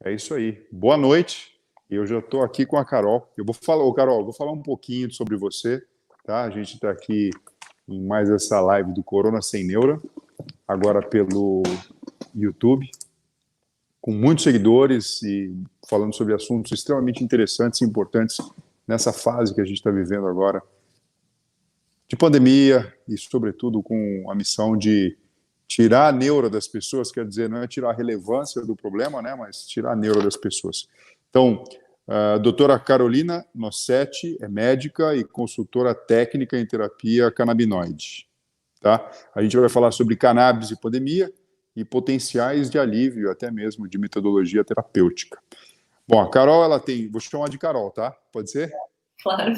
É isso aí. Boa noite. Eu já estou aqui com a Carol. Eu vou falar, Carol, vou falar um pouquinho sobre você, tá? A gente está aqui em mais essa live do Corona Sem Neura, agora pelo YouTube, com muitos seguidores e falando sobre assuntos extremamente interessantes e importantes nessa fase que a gente está vivendo agora de pandemia e, sobretudo, com a missão de tirar a neura das pessoas, quer dizer, não é tirar a relevância do problema, né, mas tirar a neura das pessoas. Então, a doutora Carolina Nossetti é médica e consultora técnica em terapia canabinoide. Tá? A gente vai falar sobre cannabis e pandemia e potenciais de alívio, até mesmo de metodologia terapêutica. Bom, a Carol, ela tem, vou chamar de Carol, tá? Pode ser? Claro.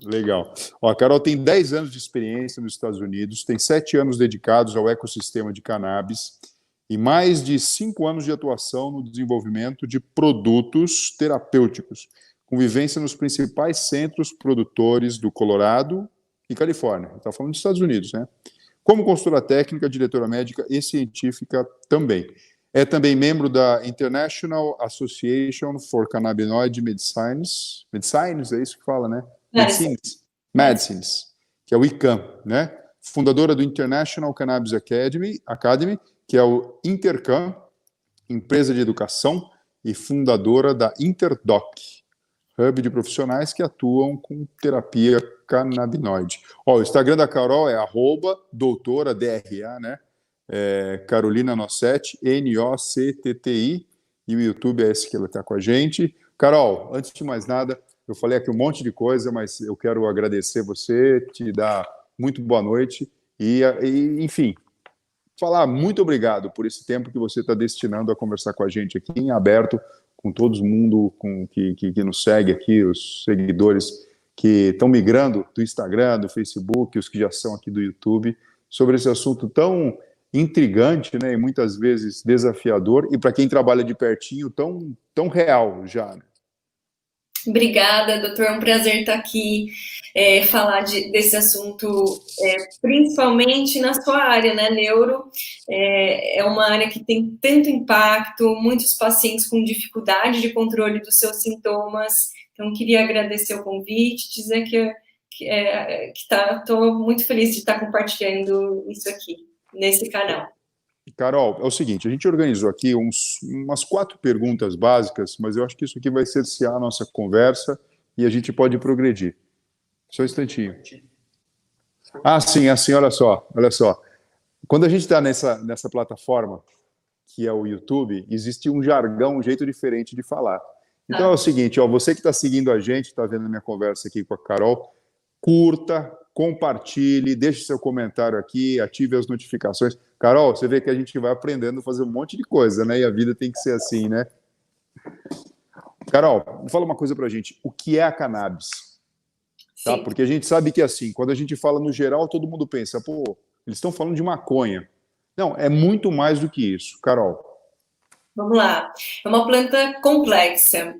Legal. Ó, a Carol tem 10 anos de experiência nos Estados Unidos, tem 7 anos dedicados ao ecossistema de cannabis e mais de 5 anos de atuação no desenvolvimento de produtos terapêuticos, com vivência nos principais centros produtores do Colorado e Califórnia. Está falando dos Estados Unidos, né? Como consultora técnica, diretora médica e científica também. É também membro da International Association for Cannabinoid Medicines. Medicines, é isso que fala, né? Medicines, que é o ICAM, né? Fundadora do International Cannabis Academy, que é o Intercam, empresa de educação, e fundadora da Interdoc, hub de profissionais que atuam com terapia canabinoide. Ó, o Instagram da Carol é @doutora, DRA, né? Carolina Nossetti, Noctti, e o YouTube é esse que ela está com a gente. Carol, antes de mais nada, eu falei aqui um monte de coisa, mas eu quero agradecer você, te dar muito boa noite enfim, falar muito obrigado por esse tempo que você está destinando a conversar com a gente aqui em aberto, com todo mundo que nos segue aqui, os seguidores que estão migrando do Instagram, do Facebook, os que já são aqui do YouTube, sobre esse assunto tão intrigante, né, e muitas vezes desafiador, e para quem trabalha de pertinho, tão real já, né? Obrigada, doutor. É um prazer estar aqui, falar desse assunto, principalmente na sua área, né? Neuro é uma área que tem tanto impacto, muitos pacientes com dificuldade de controle dos seus sintomas. Então, queria agradecer o convite, dizer que estou muito feliz de estar compartilhando isso aqui, nesse canal. Carol, é o seguinte, a gente organizou aqui umas 4 perguntas básicas, mas eu acho que isso aqui vai cercear a nossa conversa e a gente pode progredir. Só um instantinho. Ah, sim, assim, olha só, olha só. Quando a gente está nessa plataforma, que é o YouTube, existe um jargão, um jeito diferente de falar. Então é o seguinte, ó, você que está seguindo a gente, está vendo a minha conversa aqui com a Carol, curta, compartilhe, deixe seu comentário aqui, ative as notificações. Carol, você vê que a gente vai aprendendo a fazer um monte de coisa, né? E a vida tem que ser assim, né? Carol, fala uma coisa pra gente. O que é a cannabis? Tá? Porque a gente sabe que, assim, quando a gente fala no geral, todo mundo pensa, pô, eles estão falando de maconha. Não, é muito mais do que isso. Carol. Vamos lá. É uma planta complexa,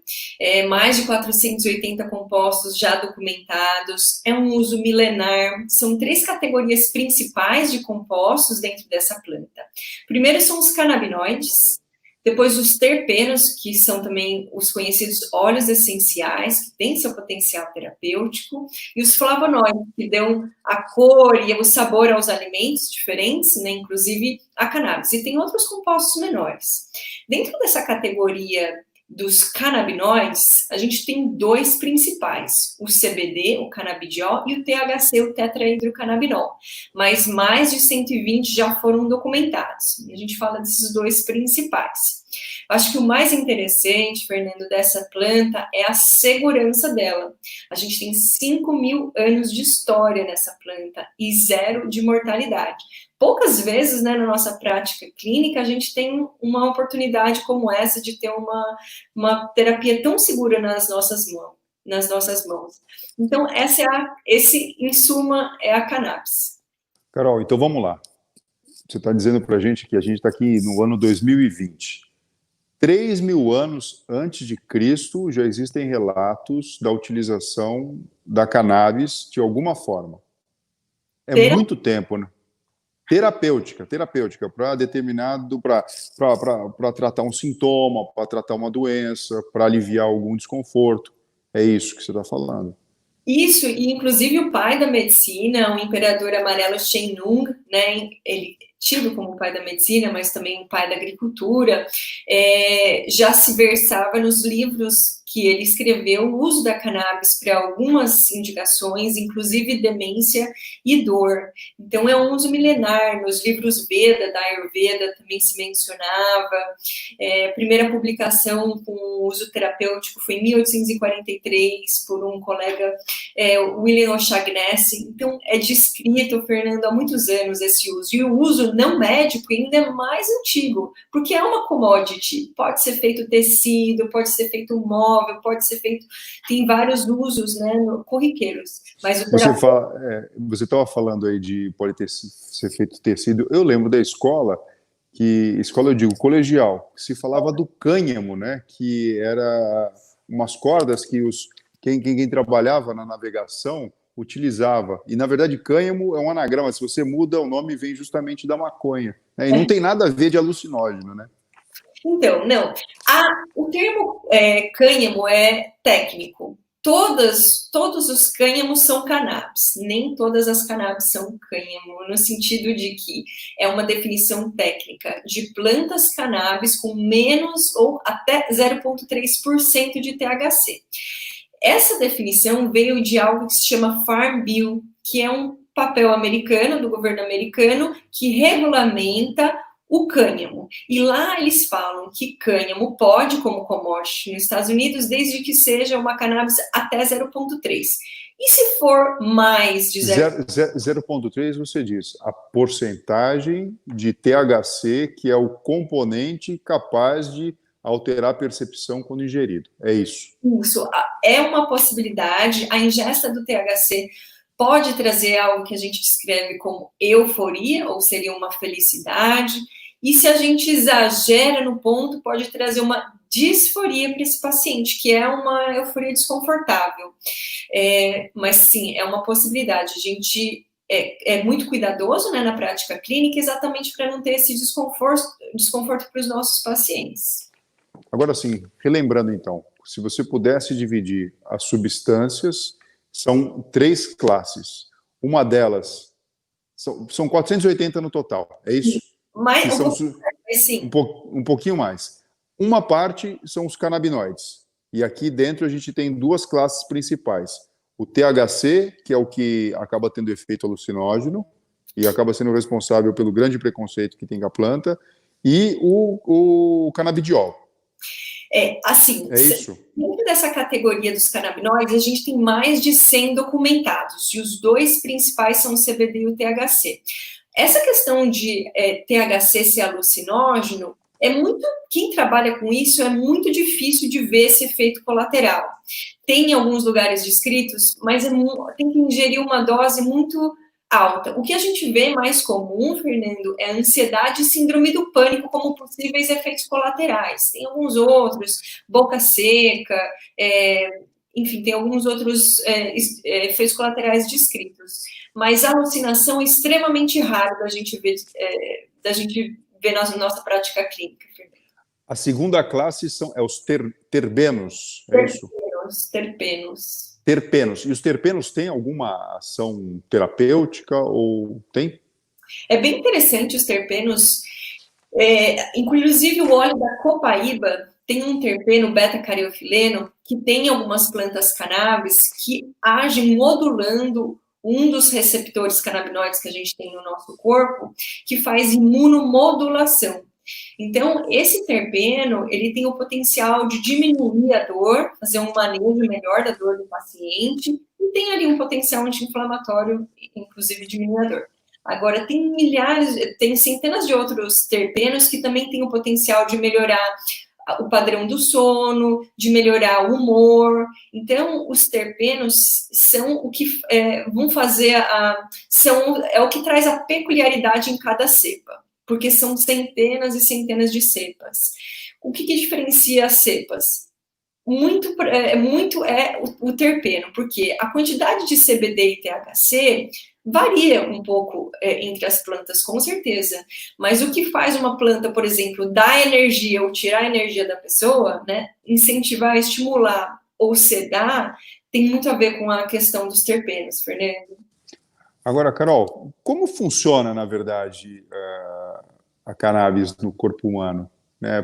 mais de 480 compostos já documentados, é um uso milenar. São 3 categorias principais de compostos dentro dessa planta. Primeiro são os canabinoides, depois os terpenos, que são também os conhecidos óleos essenciais, que têm seu potencial terapêutico, e os flavonoides, que dão a cor e o sabor aos alimentos diferentes, né, inclusive a cannabis. E tem outros compostos menores. Dentro dessa categoria dos canabinoides, a gente tem 2 principais, o CBD, o canabidiol, e o THC, o tetrahidrocannabinol. Mas mais de 120 já foram documentados. E a gente fala desses 2 principais. Eu acho que o mais interessante, Fernando, dessa planta é a segurança dela. A gente tem 5.000 anos de história nessa planta e 0 de mortalidade. Poucas vezes, né, na nossa prática clínica, a gente tem uma oportunidade como essa de ter uma terapia tão segura nas nossas mãos. Então, esse, em suma, é a cannabis. Carol, então vamos lá. Você está dizendo para a gente que a gente está aqui no ano 2020. 3.000 anos antes de Cristo já existem relatos da utilização da cannabis de alguma forma. É muito tempo, né? terapêutica, para determinado, para tratar um sintoma, para tratar uma doença, para aliviar algum desconforto. É isso que você está falando. Isso, e inclusive o pai da medicina, o imperador amarelo Shenlong, né, ele tido como pai da medicina, mas também o pai da agricultura, já se versava nos livros que ele escreveu o uso da cannabis para algumas indicações, inclusive demência e dor. Então é um uso milenar. Nos livros Veda, da Ayurveda, também se mencionava. A primeira publicação com uso terapêutico foi em 1843 por um colega, William O'Shaughnessy. Então é descrito, Fernando, há muitos anos esse uso. E o uso não médico ainda é mais antigo, porque é uma commodity. Pode ser feito tecido, pode ser feito móvel, pode ser feito, tem vários usos, né, corriqueiros. Mas você estava falando aí de pode ser feito tecido. Eu lembro da escola, eu digo colegial, que se falava do cânhamo, né, que era umas cordas que quem trabalhava na navegação utilizava. E, na verdade, cânhamo é um anagrama. Se você muda o nome, vem justamente da maconha. Né? E não tem nada a ver de alucinógeno, né? Então, não. O termo cânhamo é técnico. Todos os cânhamos são cannabis. Nem todas as cannabis são cânhamo, no sentido de que é uma definição técnica de plantas cannabis com menos ou até 0,3% de THC. Essa definição veio de algo que se chama Farm Bill, que é um papel americano, do governo americano, que regulamenta o cânhamo. E lá eles falam que cânhamo pode, como commodity nos Estados Unidos, desde que seja uma cannabis até 0,3. E se for mais de 0,3, você diz a porcentagem de THC, que é o componente capaz de alterar a percepção quando ingerido. É isso. Isso. É uma possibilidade. A ingesta do THC pode trazer algo que a gente descreve como euforia, ou seria uma felicidade. E se a gente exagera no ponto, pode trazer uma disforia para esse paciente, que é uma euforia desconfortável. Mas sim, é uma possibilidade. A gente é muito cuidadoso, né, na prática clínica, exatamente para não ter esse desconforto para os nossos pacientes. Agora sim, relembrando então, se você pudesse dividir as substâncias, são 3 classes. Uma delas, são 480 no total, é isso? Mais, um pouquinho mais. Uma parte são os canabinoides. E aqui dentro a gente tem 2 classes principais. O THC, que é o que acaba tendo efeito alucinógeno e acaba sendo responsável pelo grande preconceito que tem com a planta, e o canabidiol. É isso. Dentro dessa categoria dos canabinoides, a gente tem mais de 100 documentados, e os 2 principais são o CBD e o THC. Essa questão de THC ser alucinógeno, quem trabalha com isso é muito difícil de ver esse efeito colateral. Tem em alguns lugares descritos, mas tem que ingerir uma dose muito alta. O que a gente vê mais comum, Fernando, é a ansiedade e síndrome do pânico como possíveis efeitos colaterais. Tem alguns outros, boca seca, enfim, tem alguns outros efeitos colaterais descritos. Mas a alucinação é extremamente rara da gente ver na nossa prática clínica, Fernando. A segunda classe são os terpenos, é isso? Terpenos. Terpenos. E os terpenos têm alguma ação terapêutica ou tem? É bem interessante os terpenos. Inclusive o óleo da copaíba tem um terpeno beta-cariofileno que tem algumas plantas cannabis que agem modulando um dos receptores canabinoides que a gente tem no nosso corpo, que faz imunomodulação. Então, esse terpeno, ele tem o potencial de diminuir a dor, fazer um manejo melhor da dor do paciente, e tem ali um potencial anti-inflamatório, inclusive diminuir a dor. Agora, tem centenas de outros terpenos que também têm o potencial de melhorar o padrão do sono, de melhorar o humor. Então, os terpenos são o que vão fazer é o que traz a peculiaridade em cada cepa, porque são centenas e centenas de cepas. O que diferencia as cepas? O terpeno, porque a quantidade de CBD e THC Varia um pouco entre as plantas, com certeza. Mas o que faz uma planta, por exemplo, dar energia ou tirar a energia da pessoa, né? Incentivar, estimular ou sedar, tem muito a ver com a questão dos terpenos, Fernando. Agora, Carol, como funciona, na verdade, a cannabis no corpo humano?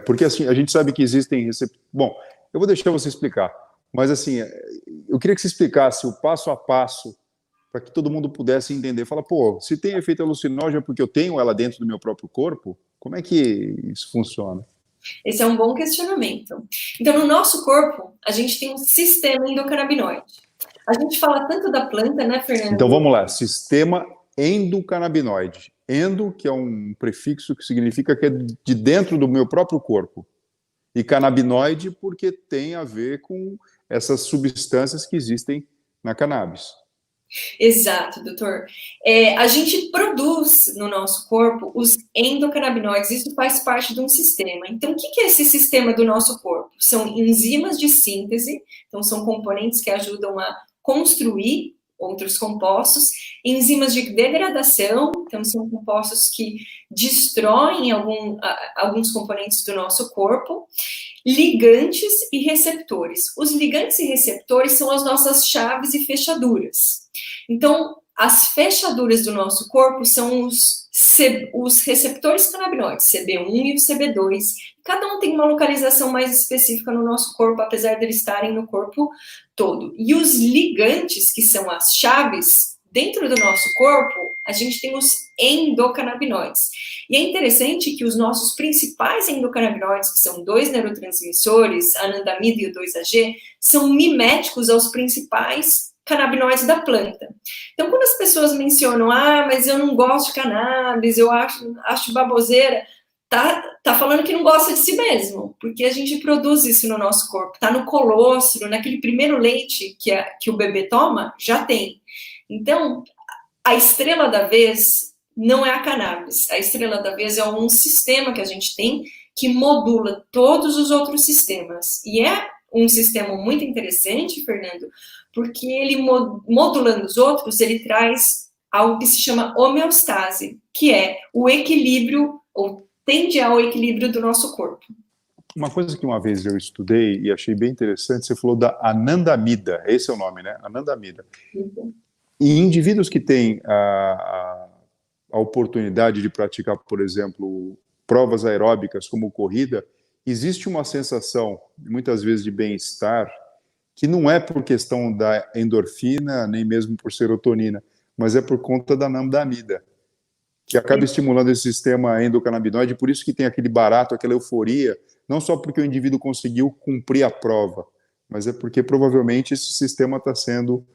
Porque assim, a gente sabe que existem receptores. Bom, eu vou deixar você explicar, mas assim, eu queria que você explicasse o passo a passo para que todo mundo pudesse entender. Fala, pô, se tem efeito alucinógeno é porque eu tenho ela dentro do meu próprio corpo? Como é que isso funciona? Esse é um bom questionamento. Então, no nosso corpo, a gente tem um sistema endocannabinoide. A gente fala tanto da planta, né, Fernando? Então vamos lá, sistema endocannabinoide. Endo, que é um prefixo que significa que é de dentro do meu próprio corpo. E canabinoide, porque tem a ver com essas substâncias que existem na cannabis. Exato, doutor. A gente produz no nosso corpo os endocannabinoides, isso faz parte de um sistema. Então, o que é esse sistema do nosso corpo? São enzimas de síntese, então são componentes que ajudam a construir outros compostos, enzimas de degradação, então são compostos que destroem alguns componentes do nosso corpo, ligantes e receptores. Os ligantes e receptores são as nossas chaves e fechaduras. Então, as fechaduras do nosso corpo são os receptores canabinoides, CB1 e o CB2. Cada um tem uma localização mais específica no nosso corpo, apesar de eles estarem no corpo todo. E os ligantes, que são as chaves, dentro do nosso corpo, a gente tem os endocannabinoides. E é interessante que os nossos principais endocannabinoides, que são dois neurotransmissores, a anandamida e o 2-AG, são miméticos aos principais canabinoides da planta. Então, quando as pessoas mencionam, mas eu não gosto de cannabis, eu acho baboseira, tá falando que não gosta de si mesmo, porque a gente produz isso no nosso corpo, tá no colostro, naquele primeiro leite que o bebê toma, já tem. Então, a estrela da vez não é a cannabis, a estrela da vez é um sistema que a gente tem que modula todos os outros sistemas, e é um sistema muito interessante, Fernando, porque ele, modulando os outros, ele traz algo que se chama homeostase, que é o equilíbrio, ou tende ao equilíbrio do nosso corpo. Uma coisa que uma vez eu estudei e achei bem interessante, você falou da anandamida, esse é o nome, né? Anandamida. Uhum. E indivíduos que têm a oportunidade de praticar, por exemplo, provas aeróbicas como corrida, existe uma sensação, muitas vezes, de bem-estar, que não é por questão da endorfina, nem mesmo por serotonina, mas é por conta da anandamida, que acaba estimulando esse sistema endocannabinoide, por isso que tem aquele barato, aquela euforia, não só porque o indivíduo conseguiu cumprir a prova, mas é porque provavelmente esse sistema está sendo,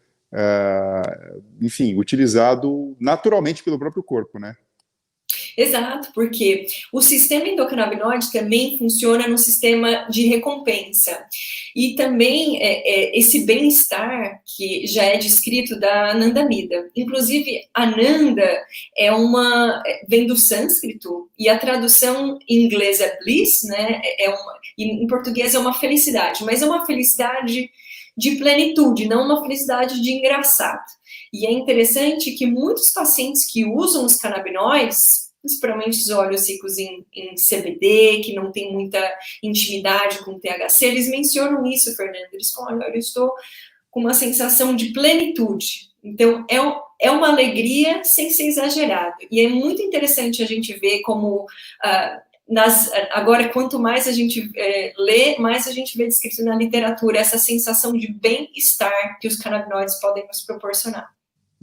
enfim, utilizado naturalmente pelo próprio corpo, né? Exato, porque o sistema endocannabinoide também funciona no sistema de recompensa. E também esse bem-estar que já é descrito da anandamida. Inclusive, ananda vem do sânscrito, e a tradução em inglês é bliss, né? E em português é uma felicidade, mas é uma felicidade de plenitude, não uma felicidade de engraçado. E é interessante que muitos pacientes que usam os canabinoides, principalmente os óleos ricos em CBD, que não tem muita intimidade com o THC, eles mencionam isso, Fernando. Eles falam, olha, eu estou com uma sensação de plenitude. Então, é uma alegria sem ser exagerado. E é muito interessante a gente ver como, agora, quanto mais a gente lê, mais a gente vê descrito na literatura essa sensação de bem-estar que os canabinoides podem nos proporcionar.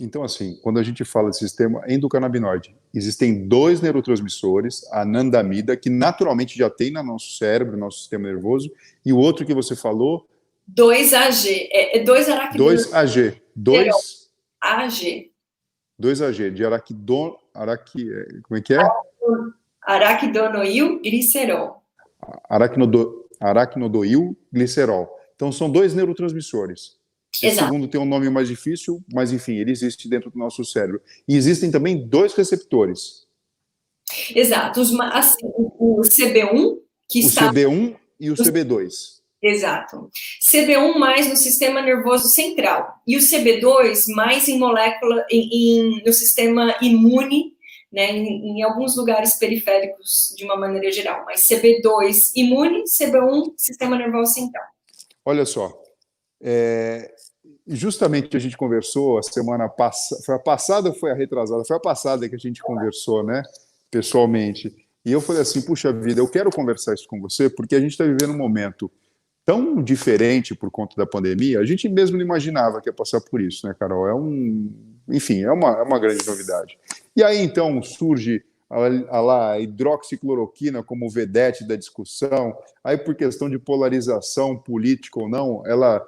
Então, assim, quando a gente fala de sistema endocannabinoide, existem dois neurotransmissores, a anandamida, que naturalmente já tem no nosso cérebro, no nosso sistema nervoso, e o outro que você falou... 2-AG, 2-AG. 2-AG. 2-AG, de como é que é? Araquidonoil glicerol. Aracnodoil glicerol. Então, são dois neurotransmissores. Esse segundo tem um nome mais difícil, mas enfim, ele existe dentro do nosso cérebro. E existem também dois receptores. Exato. Assim, o CB1, que o está... CB1 e o CB2. Exato. CB1 mais no sistema nervoso central e o CB2 mais em molécula, no sistema imune, né, em alguns lugares periféricos de uma maneira geral, mas CB2 imune, CB1 sistema nervoso central. Olha só, justamente a gente conversou a semana passada, foi a passada ou foi a retrasada? Foi a passada que a gente conversou, né, pessoalmente. E eu falei assim, puxa vida, eu quero conversar isso com você porque a gente está vivendo um momento tão diferente por conta da pandemia, a gente mesmo não imaginava que ia passar por isso, né, Carol? Enfim, é uma grande novidade. E aí, então, surge a hidroxicloroquina como vedete da discussão, aí por questão de polarização política ou não, ela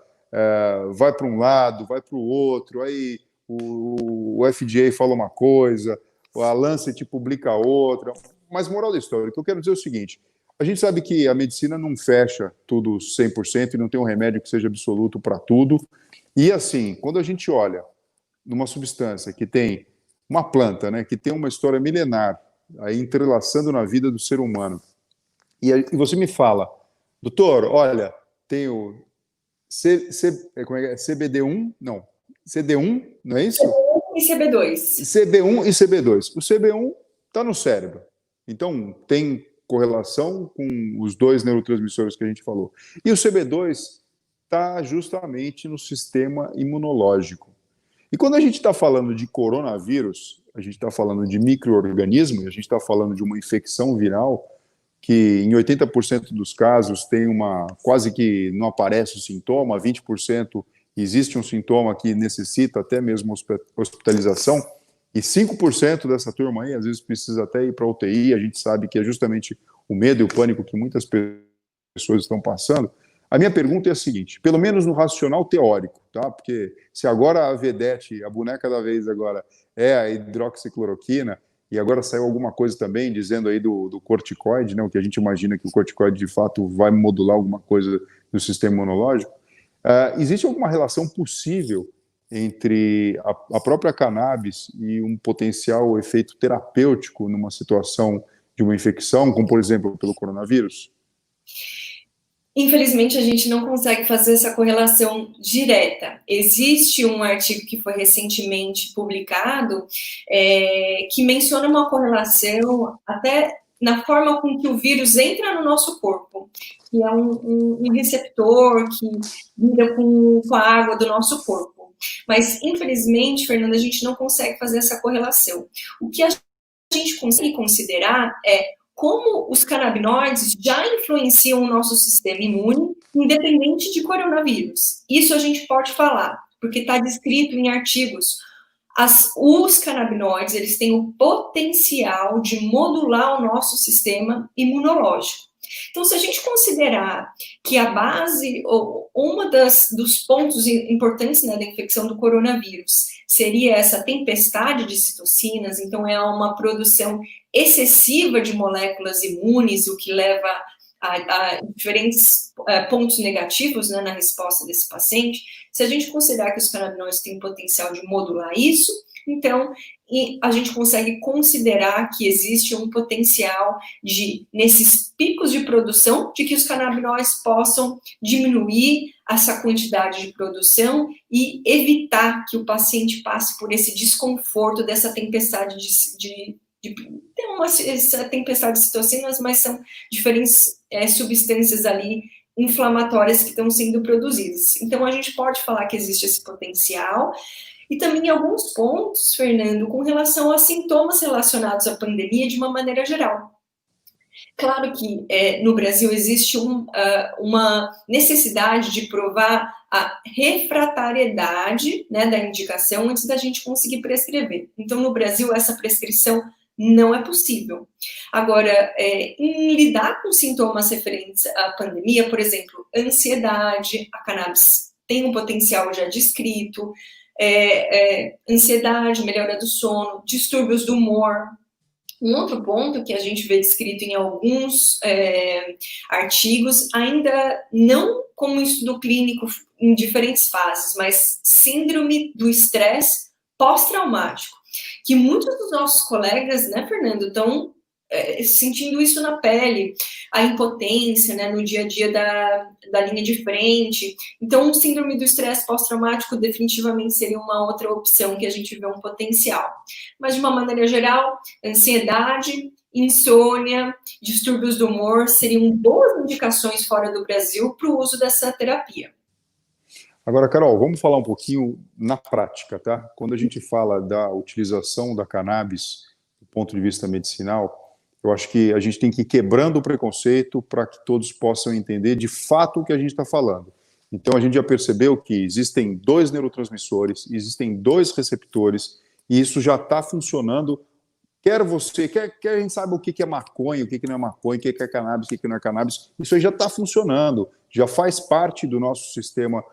vai para um lado, vai para o outro, aí o FDA fala uma coisa, a Lancet publica outra, mas moral da história, o que eu quero dizer é o seguinte, a gente sabe que a medicina não fecha tudo 100% e não tem um remédio que seja absoluto para tudo. E assim, quando a gente olha numa substância que tem uma planta, né, que tem uma história milenar aí entrelaçando na vida do ser humano, e você me fala, doutor, olha, tem o como é que é? CBD1? Não, CD1, não é isso? CB1 e CB2. CB1 e CB2. O CB1 está no cérebro. Então, tem correlação com os dois neurotransmissores que a gente falou. E o CB2 está justamente no sistema imunológico. E quando a gente está falando de coronavírus, a gente está falando de micro-organismo, a gente está falando de uma infecção viral que em 80% dos casos tem quase que não aparece o sintoma, 20% existe um sintoma que necessita até mesmo hospitalização, e 5% dessa turma aí, às vezes, precisa até ir para a UTI, a gente sabe que é justamente o medo e o pânico que muitas pessoas estão passando. A minha pergunta é a seguinte, pelo menos no racional teórico, tá? Porque se agora a vedete, a boneca da vez agora, é a hidroxicloroquina, e agora saiu alguma coisa também dizendo aí do corticoide, né? O que a gente imagina que o corticoide, de fato, vai modular alguma coisa no sistema imunológico. Existe alguma relação possível entre a própria cannabis e um potencial efeito terapêutico numa situação de uma infecção, como, por exemplo, pelo coronavírus? Infelizmente, a gente não consegue fazer essa correlação direta. Existe um artigo que foi recentemente publicado que menciona uma correlação até na forma com que o vírus entra no nosso corpo, que é um receptor que lida com a água do nosso corpo. Mas, infelizmente, Fernanda, a gente não consegue fazer essa correlação. O que a gente consegue considerar é como os canabinoides já influenciam o nosso sistema imune, independente de coronavírus. Isso a gente pode falar, porque está descrito em artigos. Os canabinoides, eles têm o potencial de modular o nosso sistema imunológico. Então, se a gente considerar que a base, ou dos pontos importantes, né, da infecção do coronavírus, seria essa tempestade de citocinas, então é uma produção excessiva de moléculas imunes, o que leva a diferentes pontos negativos, né, na resposta desse paciente. Se a gente considerar que os canabinoides têm potencial de modular isso, então a gente consegue considerar que existe um potencial nesses picos de produção, de que os canabinoides possam diminuir essa quantidade de produção e evitar que o paciente passe por esse desconforto dessa tempestade essa tempestade de citocinas, mas são diferentes substâncias ali inflamatórias que estão sendo produzidas. Então, a gente pode falar que existe esse potencial. E também alguns pontos, Fernando, com relação a sintomas relacionados à pandemia de uma maneira geral. Claro que no Brasil existe uma necessidade de provar a refratariedade, né, da indicação antes da gente conseguir prescrever. Então, no Brasil, essa prescrição não é possível. Agora, em lidar com sintomas referentes à pandemia, por exemplo, ansiedade, a cannabis tem um potencial já descrito, ansiedade, melhora do sono, distúrbios do humor. Um outro ponto que a gente vê descrito em alguns artigos, ainda não como estudo clínico em diferentes fases, mas síndrome do estresse pós-traumático, que muitos dos nossos colegas, né, Fernando, estão sentindo isso na pele, a impotência, né, no dia a dia da linha de frente. Então, síndrome do estresse pós-traumático definitivamente seria uma outra opção que a gente vê um potencial. Mas, de uma maneira geral, ansiedade, insônia, distúrbios do humor seriam boas indicações fora do Brasil para o uso dessa terapia. Agora, Carol, vamos falar um pouquinho na prática, tá? Quando a gente fala da utilização da cannabis do ponto de vista medicinal, eu acho que a gente tem que ir quebrando o preconceito para que todos possam entender de fato o que a gente está falando. Então, a gente já percebeu que existem 2 neurotransmissores, existem 2 receptores, e isso já está funcionando. Quer a gente saiba o que é maconha, o que não é maconha, o que é cannabis, o que não é cannabis, isso aí já está funcionando, já faz parte do nosso sistema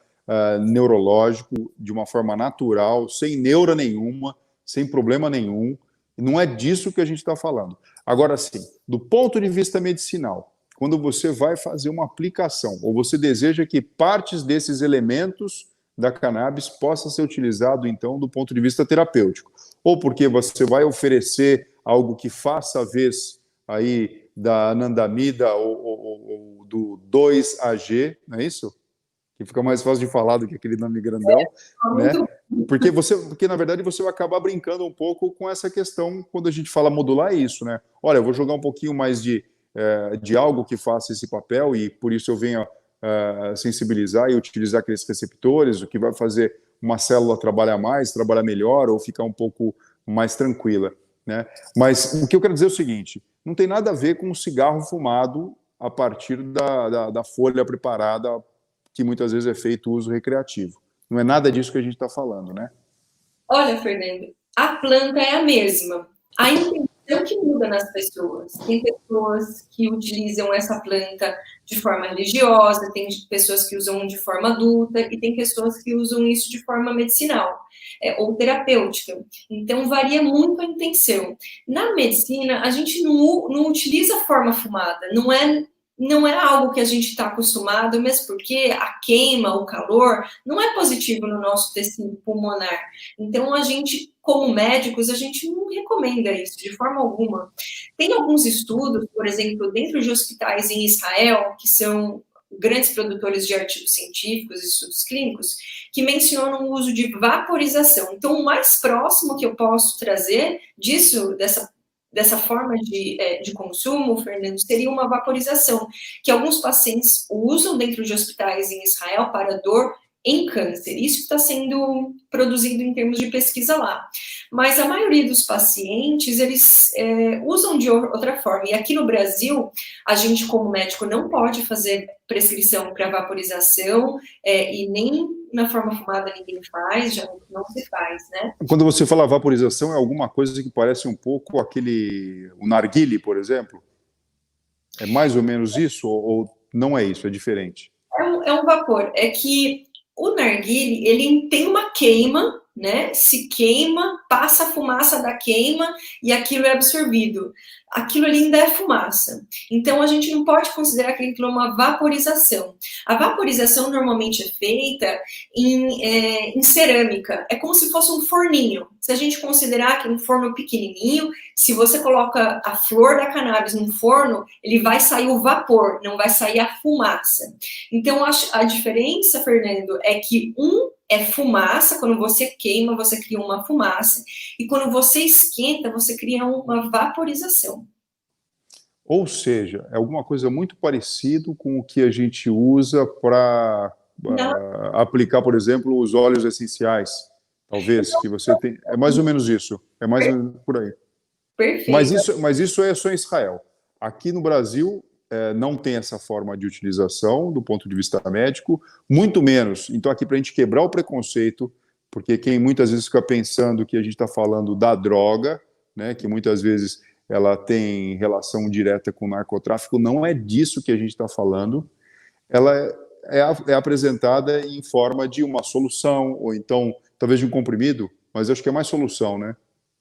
neurológico de uma forma natural, sem neura nenhuma, sem problema nenhum. Não é disso que a gente está falando. Agora, sim, do ponto de vista medicinal, quando você vai fazer uma aplicação, ou você deseja que partes desses elementos da cannabis possam ser utilizados, então, do ponto de vista terapêutico, ou porque você vai oferecer algo que faça a vez aí da anandamida ou do 2-AG, não é isso? Que fica mais fácil de falar do que aquele nome grandão, né? Porque, na verdade, você vai acabar brincando um pouco com essa questão, quando a gente fala modular, é isso, né? Olha, eu vou jogar um pouquinho mais de algo que faça esse papel, e por isso eu venho sensibilizar e utilizar aqueles receptores, o que vai fazer uma célula trabalhar mais, trabalhar melhor, ou ficar um pouco mais tranquila, né? Mas o que eu quero dizer é o seguinte, não tem nada a ver com o cigarro fumado a partir da folha preparada, que muitas vezes é feito uso recreativo. Não é nada disso que a gente está falando, né? Olha, Fernando, a planta é a mesma. A intenção que muda nas pessoas. Tem pessoas que utilizam essa planta de forma religiosa, tem pessoas que usam de forma adulta e tem pessoas que usam isso de forma medicinal ou terapêutica. Então, varia muito a intenção. Na medicina, a gente não utiliza a forma fumada, não é algo que a gente está acostumado, mesmo porque a queima, o calor, não é positivo no nosso tecido pulmonar. Então, a gente, como médicos, a gente não recomenda isso de forma alguma. Tem alguns estudos, por exemplo, dentro de hospitais em Israel, que são grandes produtores de artigos científicos e estudos clínicos, que mencionam o uso de vaporização. Então, o mais próximo que eu posso trazer disso, dessa forma de consumo, Fernando, seria uma vaporização, que alguns pacientes usam dentro de hospitais em Israel para dor em câncer. Isso está sendo produzido em termos de pesquisa lá. Mas a maioria dos pacientes, eles usam de outra forma. E aqui no Brasil, a gente, como médico, não pode fazer prescrição para vaporização e nem na forma fumada ninguém faz, já não se faz, né? Quando você fala vaporização, é alguma coisa que parece um pouco o narguile, por exemplo? É mais ou menos isso ou não é isso? É diferente? É um vapor. É que o narguile, ele tem uma queima, né? Se queima, passa a fumaça da queima e aquilo é absorvido. Aquilo ali ainda é fumaça. Então, a gente não pode considerar que aquilo é uma vaporização. A vaporização normalmente é feita em cerâmica. É como se fosse um forninho. Se a gente considerar que é um forno pequenininho, se você coloca a flor da cannabis num forno, ele vai sair o vapor, não vai sair a fumaça. Então, a diferença, Fernando, é que é fumaça, quando você queima, você cria uma fumaça, e quando você esquenta, você cria uma vaporização. Ou seja, é alguma coisa muito parecido com o que a gente usa para aplicar, por exemplo, os óleos essenciais, talvez, que você tem. É mais ou menos isso, é mais ou menos por aí. Perfeito. Mas isso é só em Israel. Aqui no Brasil, não tem essa forma de utilização do ponto de vista médico, muito menos. Então, aqui para a gente quebrar o preconceito, porque quem muitas vezes fica pensando que a gente está falando da droga, né, que muitas vezes ela tem relação direta com o narcotráfico, não é disso que a gente está falando. Ela é apresentada em forma de uma solução, ou então, talvez de um comprimido, mas eu acho que é mais solução, né?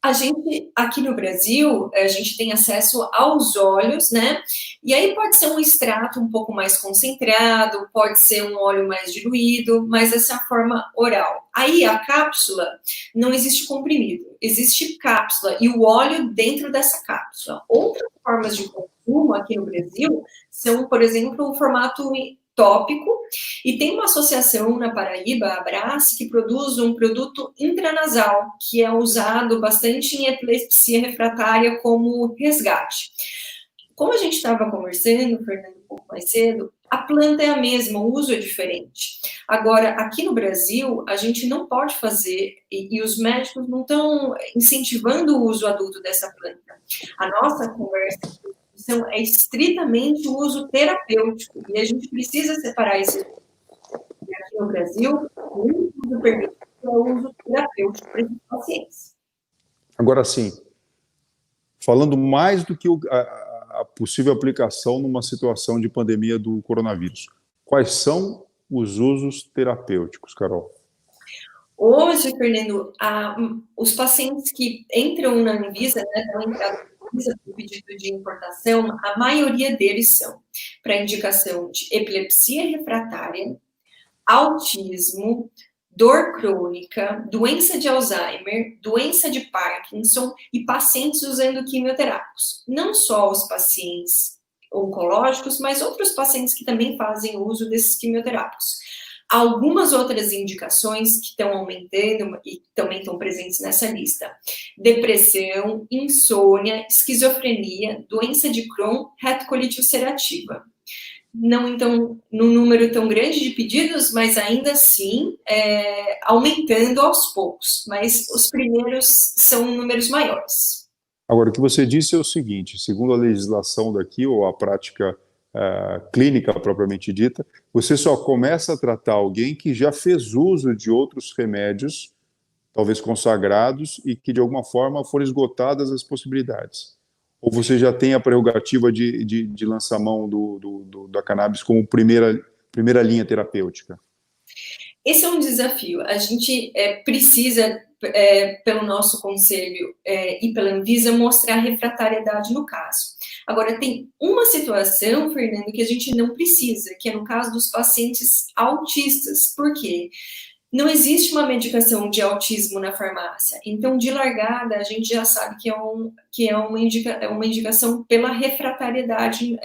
A gente, aqui no Brasil, a gente tem acesso aos óleos, né? E aí pode ser um extrato um pouco mais concentrado, pode ser um óleo mais diluído, mas essa é a forma oral. Aí a cápsula, não existe comprimido, existe cápsula e o óleo dentro dessa cápsula. Outras formas de consumo aqui no Brasil são, por exemplo, o formato tópico, e tem uma associação na Paraíba, a Abras, que produz um produto intranasal, que é usado bastante em epilepsia refratária como resgate. Como a gente estava conversando, Fernando, um pouco mais cedo, a planta é a mesma, o uso é diferente. Agora, aqui no Brasil, a gente não pode fazer, e os médicos não estão incentivando o uso adulto dessa planta. A nossa conversa é estritamente o uso terapêutico, e a gente precisa separar esse aqui no Brasil, o único uso permitido é o uso terapêutico para esses pacientes. Agora sim, falando mais do que a possível aplicação numa situação de pandemia do coronavírus, quais são os usos terapêuticos, Carol? Hoje, Fernando, os pacientes que entram na Anvisa, né, estão entrando na Anvisa por pedido de importação, a maioria deles são para indicação de epilepsia refratária, autismo, dor crônica, doença de Alzheimer, doença de Parkinson e pacientes usando quimioterápicos. Não só os pacientes oncológicos, mas outros pacientes que também fazem uso desses quimioterápicos. Algumas outras indicações que estão aumentando e também estão presentes nessa lista: depressão, insônia, esquizofrenia, doença de Crohn, retocolite ulcerativa. Não então num número tão grande de pedidos, mas ainda assim aumentando aos poucos. Mas os primeiros são números maiores. Agora, o que você disse é o seguinte: segundo a legislação daqui, ou a prática clínica propriamente dita, você só começa a tratar alguém que já fez uso de outros remédios, talvez consagrados, e que de alguma forma foram esgotadas as possibilidades. Ou você já tem a prerrogativa de lançar mão da cannabis como primeira linha terapêutica? Esse é um desafio. A gente precisa, pelo nosso conselho e pela Anvisa, mostrar a refratariedade no caso. Agora, tem uma situação, Fernando, que a gente não precisa, que é no caso dos pacientes autistas. Por quê? Não existe uma medicação de autismo na farmácia. Então, de largada, a gente já sabe que é uma indicação pela refratariedade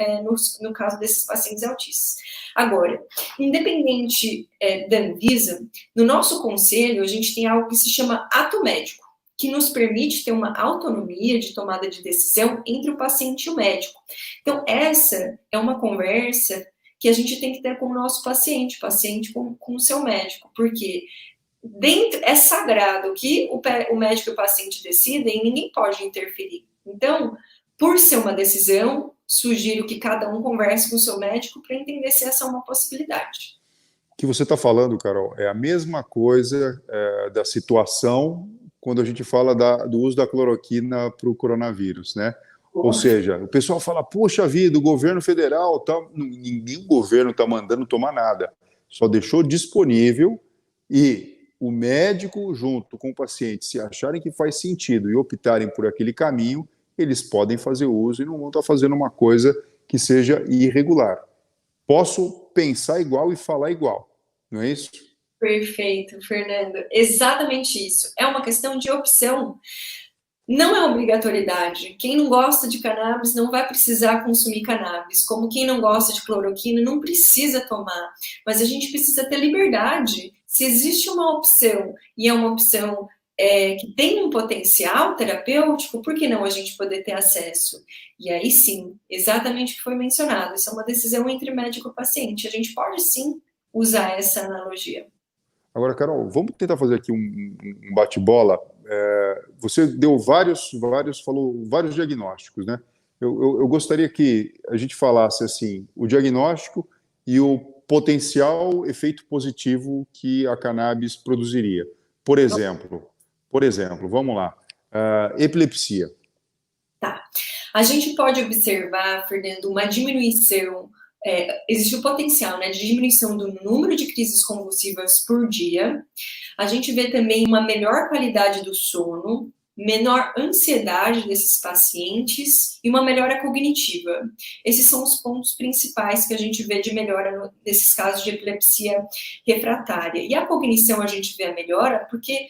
no caso desses pacientes autistas. Agora, independente da Anvisa, no nosso conselho, a gente tem algo que se chama ato médico, que nos permite ter uma autonomia de tomada de decisão entre o paciente e o médico. Então, essa é uma conversa que a gente tem que ter com o nosso paciente com o seu médico, porque é sagrado que o médico e o paciente decidem e ninguém pode interferir. Então, por ser uma decisão, sugiro que cada um converse com o seu médico para entender se essa é uma possibilidade. O que você está falando, Carol, é a mesma coisa da situação quando a gente fala do uso da cloroquina para o coronavírus, né? Ou seja, o pessoal fala, poxa vida, o governo federal, nenhum governo está mandando tomar nada, só deixou disponível, e o médico junto com o paciente, se acharem que faz sentido e optarem por aquele caminho, eles podem fazer uso e não vão estar fazendo uma coisa que seja irregular. Posso pensar igual e falar igual, não é isso? Perfeito, Fernando. Exatamente isso. É uma questão de opção. Não é obrigatoriedade. Quem não gosta de cannabis não vai precisar consumir cannabis, como quem não gosta de cloroquina não precisa tomar. Mas a gente precisa ter liberdade. Se existe uma opção, e é uma opção que tem um potencial terapêutico, por que não a gente poder ter acesso? E aí sim, exatamente o que foi mencionado, isso é uma decisão entre médico e paciente. A gente pode sim usar essa analogia. Agora, Carol, vamos tentar fazer aqui um bate-bola. Você deu falou vários diagnósticos, né? Eu gostaria que a gente falasse assim, o diagnóstico e o potencial efeito positivo que a cannabis produziria. Por exemplo, vamos lá, epilepsia. Tá. A gente pode observar, Fernando, uma diminuição, existe o potencial, né, de diminuição do número de crises convulsivas por dia. A gente vê também uma melhor qualidade do sono, menor ansiedade desses pacientes e uma melhora cognitiva. Esses são os pontos principais que a gente vê de melhora nesses casos de epilepsia refratária. E a cognição a gente vê a melhora porque,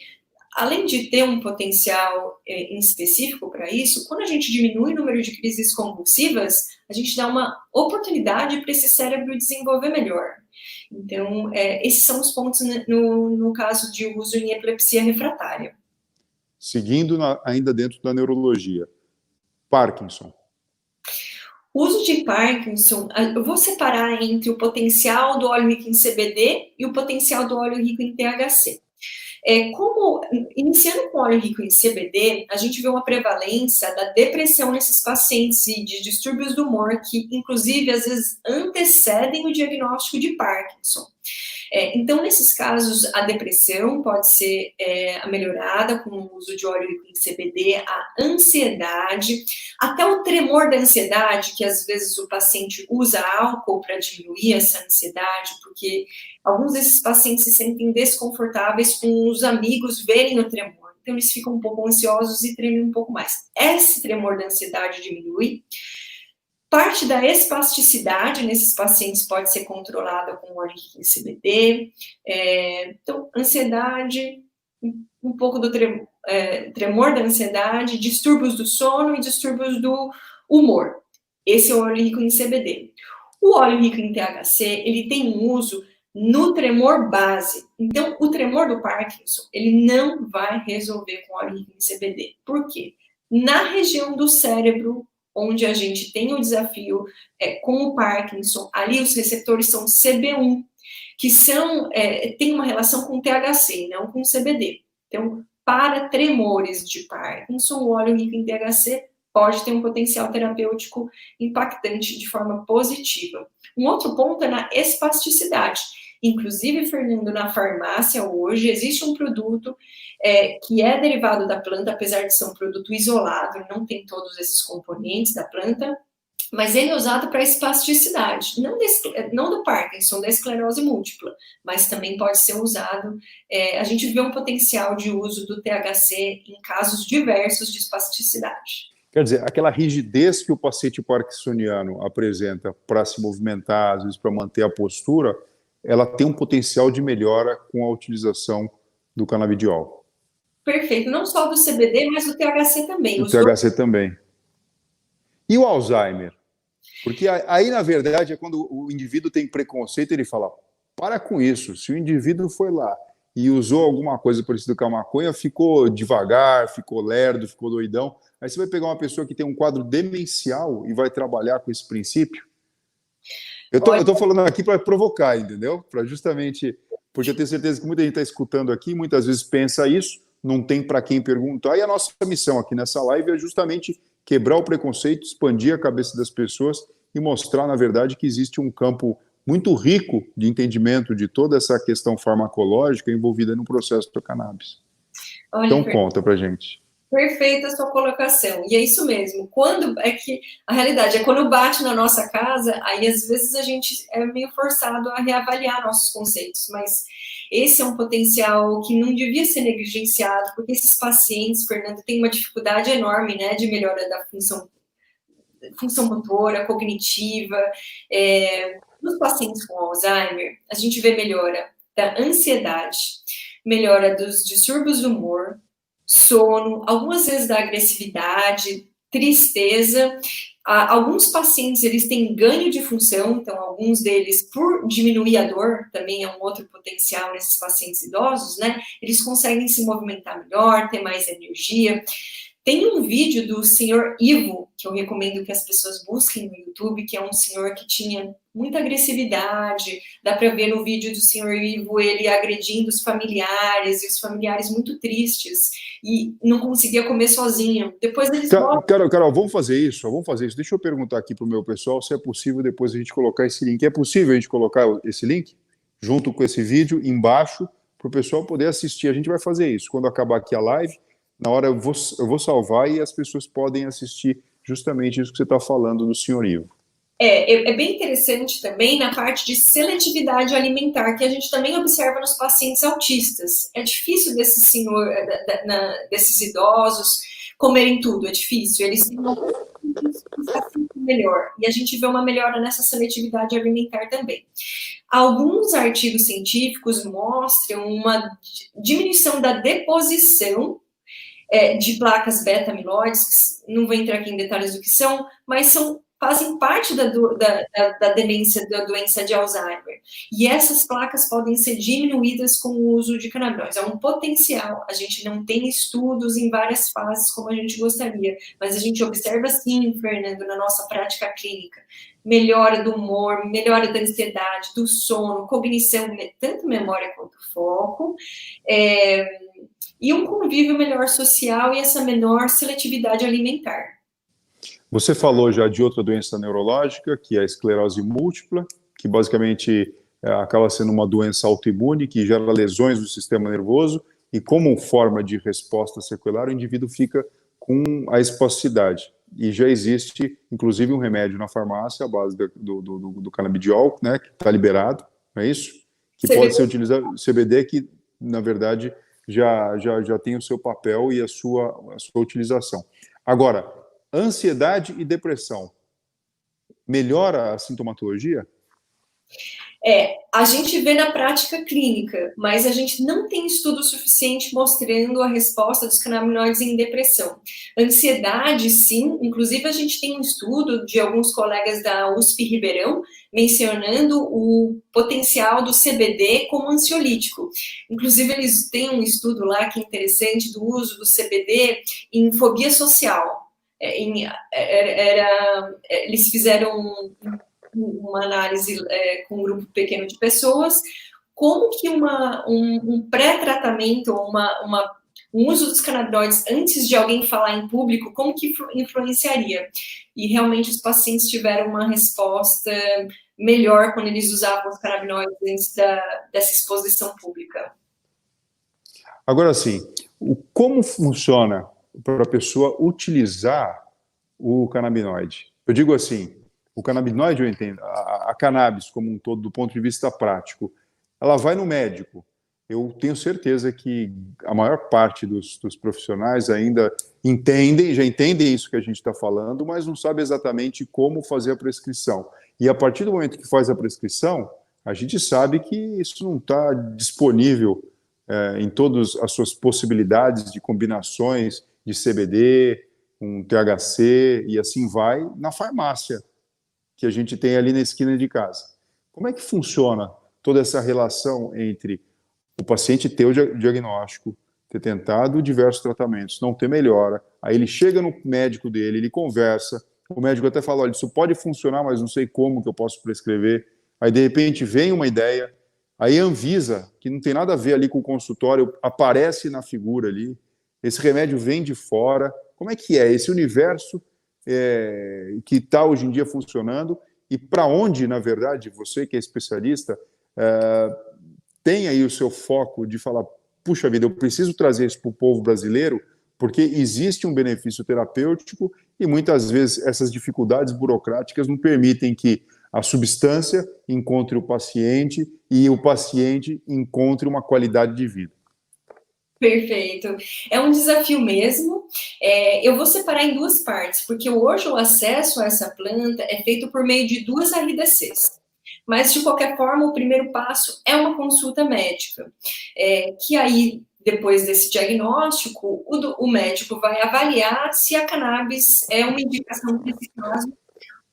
além de ter um potencial em específico para isso, quando a gente diminui o número de crises convulsivas, a gente dá uma oportunidade para esse cérebro desenvolver melhor. Então, esses são os pontos no caso de uso em epilepsia refratária. Seguindo ainda dentro da neurologia, Parkinson. O uso de Parkinson, eu vou separar entre o potencial do óleo rico em CBD e o potencial do óleo rico em THC. Iniciando com óleo rico em CBD, a gente vê uma prevalência da depressão nesses pacientes e de distúrbios do humor, que inclusive às vezes antecedem o diagnóstico de Parkinson. Então, nesses casos, a depressão pode ser melhorada com o uso de óleo rico em CBD, a ansiedade, até o tremor da ansiedade, que às vezes o paciente usa álcool para diminuir essa ansiedade, porque alguns desses pacientes se sentem desconfortáveis com os amigos verem o tremor. Então, eles ficam um pouco ansiosos e tremem um pouco mais. Esse tremor da ansiedade diminui. Parte da espasticidade nesses pacientes pode ser controlada com óleo rico em CBD. Então, ansiedade, um pouco do tremor da ansiedade, distúrbios do sono e distúrbios do humor. Esse é o óleo rico em CBD. O óleo rico em THC, ele tem um uso no tremor base. Então, o tremor do Parkinson, ele não vai resolver com óleo rico em CBD. Por quê? Na região do cérebro, onde a gente tem o desafio com o Parkinson, ali os receptores são CB1, que tem uma relação com THC, não com CBD. Então, para tremores de Parkinson, o óleo rico em THC pode ter um potencial terapêutico impactante de forma positiva. Um outro ponto é na espasticidade. Inclusive, Fernando, na farmácia hoje existe um produto que é derivado da planta, apesar de ser um produto isolado, não tem todos esses componentes da planta, mas ele é usado para espasticidade, não do Parkinson, da esclerose múltipla, mas também pode ser usado, a gente vê um potencial de uso do THC em casos diversos de espasticidade. Quer dizer, aquela rigidez que o paciente parkinsoniano apresenta para se movimentar, às vezes para manter a postura, ela tem um potencial de melhora com a utilização do canabidiol. Perfeito, não só do CBD, mas do THC também. Do THC também. E o Alzheimer? Porque aí, na verdade, é quando o indivíduo tem preconceito, ele fala, para com isso, se o indivíduo foi lá e usou alguma coisa parecida com a maconha, ficou devagar, ficou lerdo, ficou doidão, aí você vai pegar uma pessoa que tem um quadro demencial e vai trabalhar com esse princípio? Eu tô falando aqui para provocar, entendeu? Para justamente, porque eu tenho certeza que muita gente está escutando aqui, muitas vezes pensa isso, não tem para quem perguntar, e a nossa missão aqui nessa live é justamente quebrar o preconceito, expandir a cabeça das pessoas e mostrar, na verdade, que existe um campo muito rico de entendimento de toda essa questão farmacológica envolvida no processo do cannabis. Então, conta pra gente. Perfeita a sua colocação, e é isso mesmo, a realidade é quando bate na nossa casa, aí às vezes a gente é meio forçado a reavaliar nossos conceitos, mas esse é um potencial que não devia ser negligenciado, porque esses pacientes, Fernando, têm uma dificuldade enorme, né, de melhora da função motora, cognitiva. Nos pacientes com Alzheimer, a gente vê melhora da ansiedade, melhora dos distúrbios do humor, sono, algumas vezes da agressividade, tristeza. Alguns pacientes, eles têm ganho de função, então alguns deles, por diminuir a dor, também é um outro potencial nesses pacientes idosos, né? Eles conseguem se movimentar melhor, ter mais energia. Tem um vídeo do senhor Ivo, que eu recomendo que as pessoas busquem no YouTube, que é um senhor que tinha muita agressividade, dá para ver no vídeo do senhor Ivo ele agredindo os familiares, e os familiares muito tristes, e não conseguia comer sozinho. Depois eles... Carol, vamos fazer isso. Deixa eu perguntar aqui para o meu pessoal se é possível depois a gente colocar esse link. É possível a gente colocar esse link junto com esse vídeo embaixo para o pessoal poder assistir? A gente vai fazer isso. Quando acabar aqui a live, na hora eu vou salvar e as pessoas podem assistir justamente isso que você está falando do senhor Ivo. É bem interessante também na parte de seletividade alimentar, que a gente também observa nos pacientes autistas. É difícil desses idosos comerem tudo, é difícil. Eles têm uma melhor. E a gente vê uma melhora nessa seletividade alimentar também. Alguns artigos científicos mostram uma diminuição da deposição de placas beta-amiloides, não vou entrar aqui em detalhes do que são, mas fazem parte da demência, da doença de Alzheimer. E essas placas podem ser diminuídas com o uso de canabinoides. É um potencial. A gente não tem estudos em várias fases como a gente gostaria, mas a gente observa sim, Fernando, na nossa prática clínica. Melhora do humor, melhora da ansiedade, do sono, cognição, tanto memória quanto foco, e um convívio melhor social e essa menor seletividade alimentar. Você falou já de outra doença neurológica, que é a esclerose múltipla, que basicamente acaba sendo uma doença autoimune que gera lesões do sistema nervoso e, como forma de resposta sequelar, o indivíduo fica com a espasticidade. E já existe, inclusive, um remédio na farmácia à base do canabidiol, né, que está liberado, não é isso? Que CBD. Pode ser utilizado, CBD, que, na verdade, já tem o seu papel e a sua utilização. Agora, ansiedade e depressão, melhora a sintomatologia? A gente vê na prática clínica, mas a gente não tem estudo suficiente mostrando a resposta dos canabinoides em depressão. Ansiedade, sim, inclusive a gente tem um estudo de alguns colegas da USP Ribeirão mencionando o potencial do CBD como ansiolítico. Inclusive eles têm um estudo lá que é interessante do uso do CBD em fobia social. Eles fizeram uma análise com um grupo pequeno de pessoas, como que um pré-tratamento, um uso dos canabinoides antes de alguém falar em público, como que influenciaria? E realmente os pacientes tiveram uma resposta melhor quando eles usavam os canabinoides antes dessa exposição pública. Agora, assim, como funciona para a pessoa utilizar o canabinoide? Eu digo assim, o canabinoide, eu entendo, a cannabis como um todo, do ponto de vista prático, ela vai no médico. Eu tenho certeza que a maior parte dos profissionais ainda já entendem isso que a gente está falando, mas não sabe exatamente como fazer a prescrição. E a partir do momento que faz a prescrição, a gente sabe que isso não está disponível em todas as suas possibilidades de combinações de CBD, com THC e assim vai, na farmácia que a gente tem ali na esquina de casa. Como é que funciona toda essa relação entre o paciente ter o diagnóstico, ter tentado diversos tratamentos, não ter melhora, aí ele chega no médico dele, ele conversa, o médico até fala, olha, isso pode funcionar, mas não sei como que eu posso prescrever, aí de repente vem uma ideia, aí a Anvisa, que não tem nada a ver ali com o consultório, aparece na figura ali, esse remédio vem de fora, como é que é esse universo que está hoje em dia funcionando e para onde, na verdade, você que é especialista, tem aí o seu foco de falar, puxa vida, eu preciso trazer isso para o povo brasileiro porque existe um benefício terapêutico e muitas vezes essas dificuldades burocráticas não permitem que a substância encontre o paciente e o paciente encontre uma qualidade de vida. Perfeito. É um desafio mesmo. Eu vou separar em duas partes, porque hoje o acesso a essa planta é feito por meio de 2 RDCs. Mas, de qualquer forma, o primeiro passo é uma consulta médica, que aí, depois desse diagnóstico, o médico vai avaliar se a cannabis é uma indicação para esse caso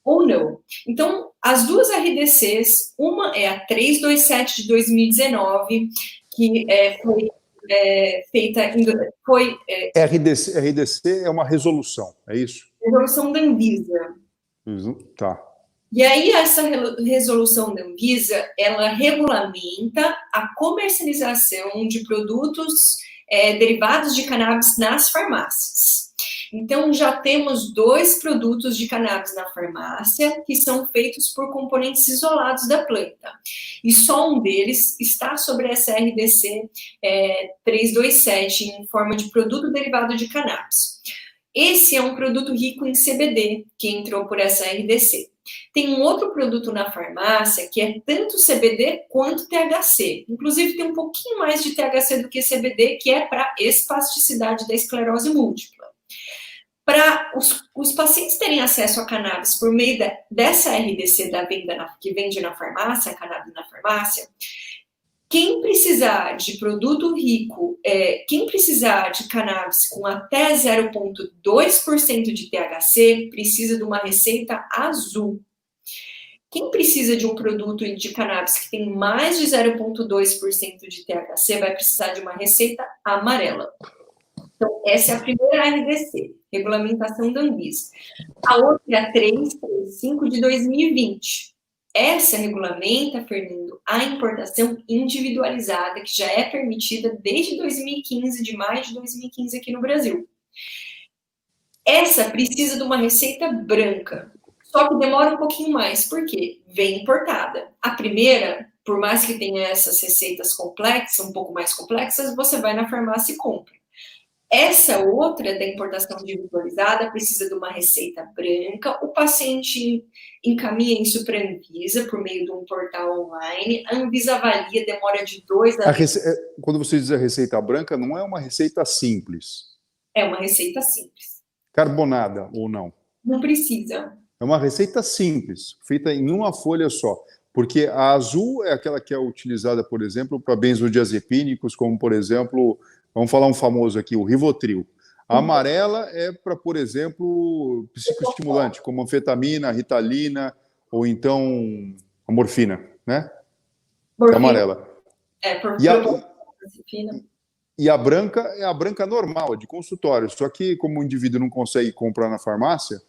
ou não. Então, as 2 RDCs, uma é a 327 de 2019, que foi feita RDC é uma resolução, é isso? Resolução da Anvisa. Tá. E aí essa resolução da Anvisa, ela regulamenta a comercialização de produtos derivados de cannabis nas farmácias. Então, já temos 2 produtos de cannabis na farmácia que são feitos por componentes isolados da planta. E só um deles está sobre essa RDC 327 em forma de produto derivado de cannabis. Esse é um produto rico em CBD, que entrou por essa RDC. Tem um outro produto na farmácia que é tanto CBD quanto THC. Inclusive, tem um pouquinho mais de THC do que CBD, que é para espasticidade da esclerose múltipla. Para os pacientes terem acesso a cannabis por meio dessa RDC da venda que vende na farmácia, a cannabis na farmácia, quem precisar de produto rico, quem precisar de cannabis com até 0,2% de THC, precisa de uma receita azul. Quem precisa de um produto de cannabis que tem mais de 0,2% de THC vai precisar de uma receita amarela. Então, essa é a primeira RDC, regulamentação da Anvisa. A outra é a 335 de 2020. Essa regulamenta, Fernando, a importação individualizada, que já é permitida desde 2015, de maio de 2015 aqui no Brasil. Essa precisa de uma receita branca, só que demora um pouquinho mais, por quê? Vem importada. A primeira, por mais que tenha essas receitas complexas, um pouco mais complexas, você vai na farmácia e compra. Essa outra, da importação individualizada, precisa de uma receita branca, o paciente encaminha isso para a Anvisa, por meio de um portal online, a Anvisa avalia, demora de 2 a 3... Quando você diz a receita branca, não é uma receita simples. É uma receita simples. Carbonada ou não? Não precisa. É uma receita simples, feita em uma folha só. Porque a azul é aquela que é utilizada, por exemplo, para benzodiazepínicos, como, por exemplo, vamos falar um famoso aqui, o Rivotril. A amarela é para, por exemplo, psicoestimulante, como anfetamina, ritalina, ou então a morfina, né? Morfina. É amarela. Morfina. E a branca é a branca normal, de consultório. Só que, como o indivíduo não consegue comprar na farmácia,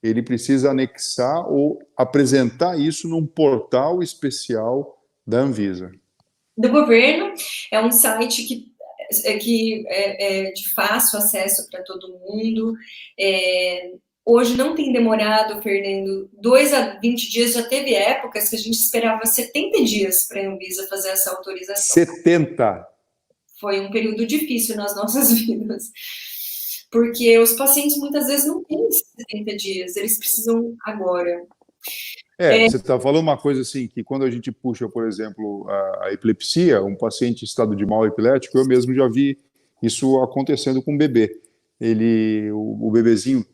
ele precisa anexar ou apresentar isso num portal especial da Anvisa. Do governo, é um site que é de fácil acesso para todo mundo. Hoje não tem demorado, Fernando, 2 a 20 dias, já teve épocas que a gente esperava 70 dias para a Anvisa fazer essa autorização. 70? Foi um período difícil nas nossas vidas. Porque os pacientes muitas vezes não têm 70 dias, eles precisam agora. Você está falando uma coisa assim, que quando a gente puxa, por exemplo, a epilepsia, um paciente em estado de mal epilético, eu mesmo já vi isso acontecendo com o bebê. O bebezinho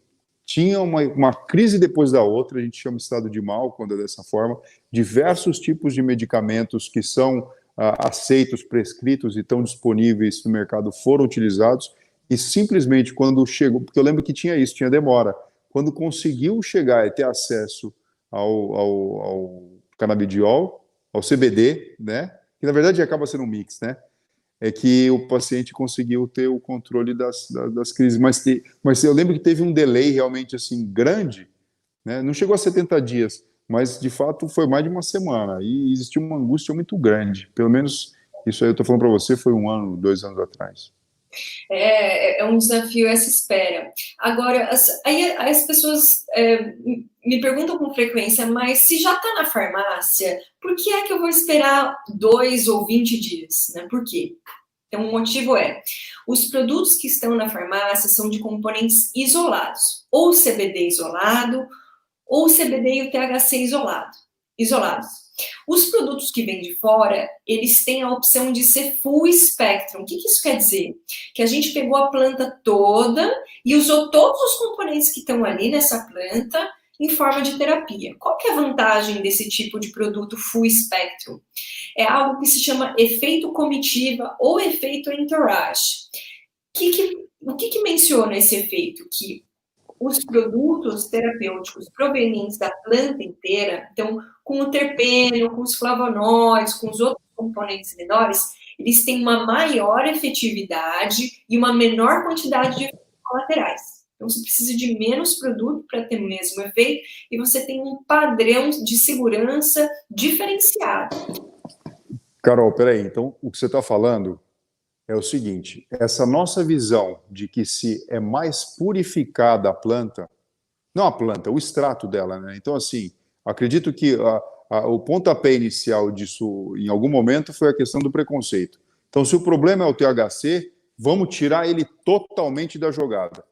tinha uma crise depois da outra, a gente chama estado de mal quando é dessa forma, diversos tipos de medicamentos que são aceitos, prescritos e estão disponíveis no mercado foram utilizados, e simplesmente quando chegou, porque eu lembro que tinha isso, tinha demora, quando conseguiu chegar e ter acesso ao canabidiol, ao CBD, né, que na verdade acaba sendo um mix, né, é que o paciente conseguiu ter o controle das crises, mas eu lembro que teve um delay realmente assim grande, né, não chegou a 70 dias, mas de fato foi mais de uma semana, e existiu uma angústia muito grande, pelo menos isso aí eu estou falando para você, foi 1 ano, 2 anos atrás. É um desafio essa espera. Agora, as pessoas me perguntam com frequência, mas se já está na farmácia, por que é que eu vou esperar 2 ou 20 dias? Né? Por quê? Então, o motivo os produtos que estão na farmácia são de componentes isolados, ou CBD isolado, ou CBD e o THC isolados. Os produtos que vêm de fora, eles têm a opção de ser full spectrum. O que isso quer dizer? Que a gente pegou a planta toda e usou todos os componentes que estão ali nessa planta em forma de terapia. Qual que é a vantagem desse tipo de produto full spectrum? É algo que se chama efeito comitiva ou efeito entourage. O que menciona esse efeito? Que os produtos terapêuticos provenientes da planta inteira, então, com o terpeno, com os flavonoides, com os outros componentes menores, eles têm uma maior efetividade e uma menor quantidade de efeitos colaterais. Então, você precisa de menos produto para ter o mesmo efeito e você tem um padrão de segurança diferenciado. Carol, peraí, então o que você está falando é o seguinte, essa nossa visão de que se é mais purificada a planta, não a planta, o extrato dela, né? Então, assim, acredito que o pontapé inicial disso, em algum momento, foi a questão do preconceito. Então, se o problema é o THC, vamos tirar ele totalmente da jogada.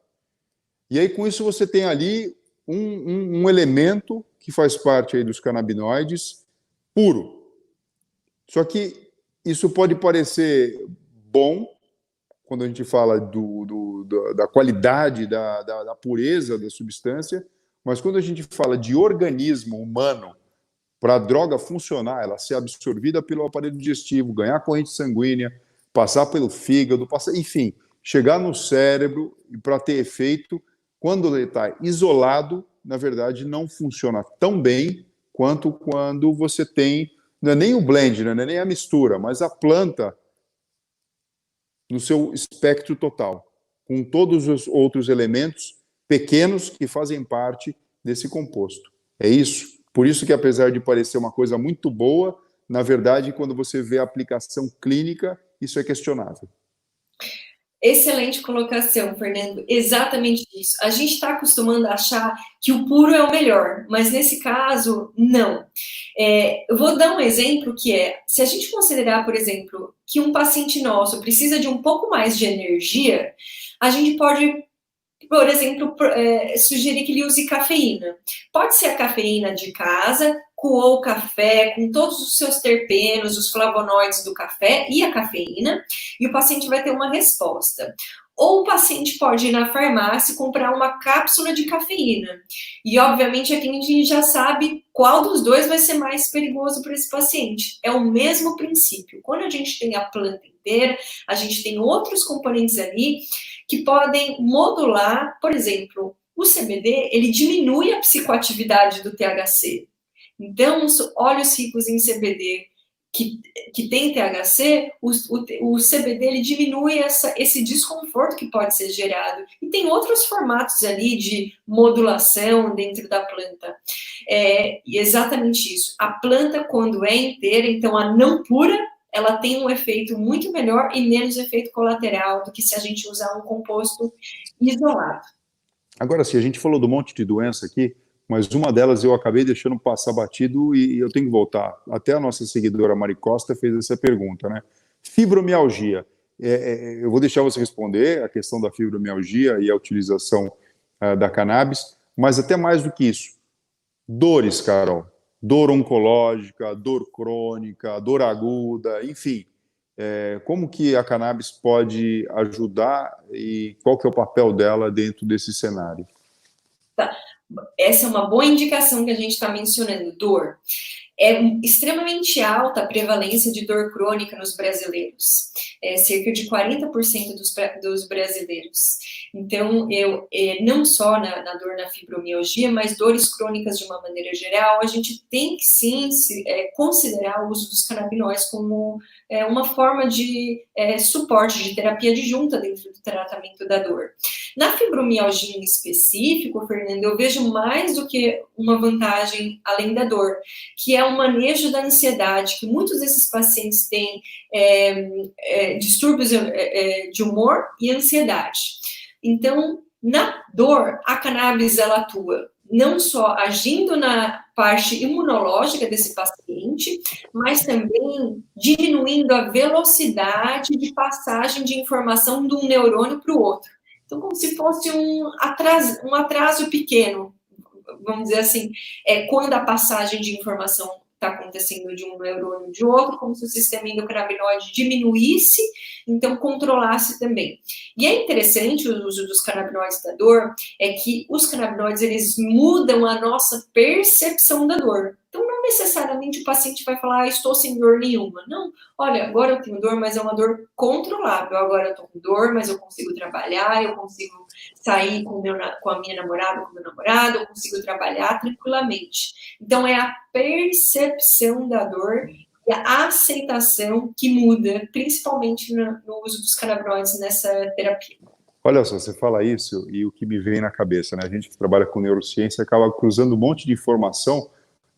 E aí, com isso, você tem ali um elemento que faz parte aí dos canabinoides puro. Só que isso pode parecer bom, quando a gente fala da qualidade, da pureza da substância, mas quando a gente fala de organismo humano, para a droga funcionar, ela ser absorvida pelo aparelho digestivo, ganhar corrente sanguínea, passar pelo fígado, enfim, chegar no cérebro e para ter efeito, quando ele está isolado, na verdade, não funciona tão bem quanto quando você tem, não é nem o blend, não é nem a mistura, mas a planta no seu espectro total, com todos os outros elementos pequenos que fazem parte desse composto. É isso. Por isso que, apesar de parecer uma coisa muito boa, na verdade, quando você vê a aplicação clínica, isso é questionável. Excelente colocação, Fernando. Exatamente isso. A gente está acostumando a achar que o puro é o melhor, mas nesse caso, não. Eu vou dar um exemplo que se a gente considerar, por exemplo, que um paciente nosso precisa de um pouco mais de energia, a gente pode, por exemplo, sugerir que ele use cafeína. Pode ser a cafeína de casa, coou o café com todos os seus terpenos, os flavonoides do café e a cafeína, e o paciente vai ter uma resposta. Ou o paciente pode ir na farmácia e comprar uma cápsula de cafeína. E, obviamente, aqui a gente já sabe qual dos dois vai ser mais perigoso para esse paciente. É o mesmo princípio. Quando a gente tem a planta inteira, a gente tem outros componentes ali que podem modular, por exemplo, o CBD, ele diminui a psicoatividade do THC. Então, os óleos ricos em CBD que tem THC, o CBD ele diminui esse desconforto que pode ser gerado. E tem outros formatos ali de modulação dentro da planta. Exatamente isso. A planta, quando é inteira, então a não pura, ela tem um efeito muito melhor e menos efeito colateral do que se a gente usar um composto isolado. Agora, sim, a gente falou de um monte de doença aqui, mas uma delas eu acabei deixando passar batido e eu tenho que voltar. Até a nossa seguidora Mari Costa fez essa pergunta, né? Fibromialgia. Eu vou deixar você responder a questão da fibromialgia e a utilização da cannabis, mas até mais do que isso. Dores, Carol. Dor oncológica, dor crônica, dor aguda, enfim. Como que a cannabis pode ajudar e qual que é o papel dela dentro desse cenário? Tá. Essa é uma boa indicação que a gente está mencionando, dor. É extremamente alta a prevalência de dor crônica nos brasileiros, cerca de 40% dos brasileiros. Então, não só na dor na fibromialgia, mas dores crônicas de uma maneira geral, a gente tem que sim considerar o uso dos canabinoides como uma forma de suporte, de terapia adjunta dentro do tratamento da dor. Na fibromialgia em específico, Fernando, eu vejo mais do que uma vantagem além da dor, que é o manejo da ansiedade, que muitos desses pacientes têm distúrbios de humor e ansiedade. Então, na dor, a cannabis ela atua não só agindo na parte imunológica desse paciente, mas também diminuindo a velocidade de passagem de informação de um neurônio para o outro. Então, como se fosse um atraso pequeno, vamos dizer assim, quando a passagem de informação está acontecendo de um neurônio de outro, como se o sistema endocannabinoide diminuísse, então controlasse também. E é interessante o uso dos canabinoides da dor, é que os canabinoides, eles mudam a nossa percepção da dor. Então, não necessariamente o paciente vai falar, estou sem dor nenhuma. Não, olha, agora eu tenho dor, mas é uma dor controlável. Agora eu estou com dor, mas eu consigo trabalhar, eu consigo sair com a minha namorada, com o meu namorado, eu consigo trabalhar tranquilamente. Então, é a percepção da dor e a aceitação que muda, principalmente no uso dos canabinoides nessa terapia. Olha só, você fala isso e o que me vem na cabeça, né? A gente que trabalha com neurociência acaba cruzando um monte de informação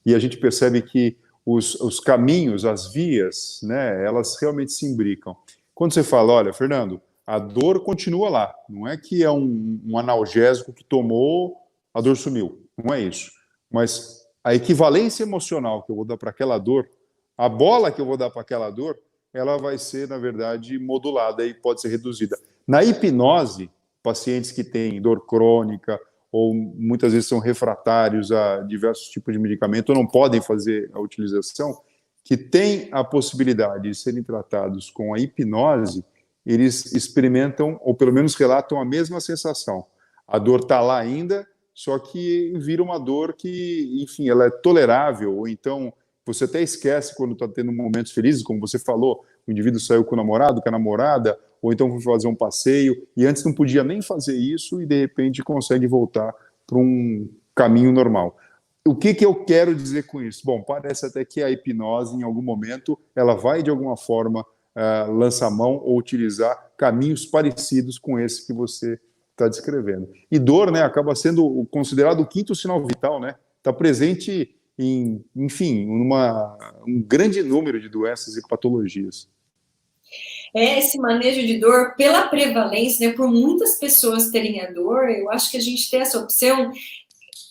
e a gente percebe que os caminhos, as vias, né, elas realmente se imbricam. Quando você fala, olha, Fernando, a dor continua lá, não é que é um analgésico que tomou, a dor sumiu, não é isso. Mas a equivalência emocional que eu vou dar para aquela dor, a bola que eu vou dar para aquela dor, ela vai ser, na verdade, modulada e pode ser reduzida. Na hipnose, pacientes que têm dor crônica ou muitas vezes são refratários a diversos tipos de medicamento ou não podem fazer a utilização, que têm a possibilidade de serem tratados com a hipnose, eles experimentam, ou pelo menos relatam a mesma sensação. A dor está lá ainda, só que vira uma dor que, enfim, ela é tolerável, ou então você até esquece quando está tendo momentos felizes, como você falou, o indivíduo saiu com o namorado, com a namorada, ou então foi fazer um passeio, e antes não podia nem fazer isso, e de repente consegue voltar para um caminho normal. O que eu quero dizer com isso? Bom, parece até que a hipnose, em algum momento, ela vai, de alguma forma, lançar mão ou utilizar caminhos parecidos com esse que você está descrevendo. E dor, né, acaba sendo considerado o quinto sinal vital, né? Está presente em, enfim, um grande número de doenças e patologias. Esse manejo de dor, pela prevalência, né, por muitas pessoas terem a dor, eu acho que a gente tem essa opção.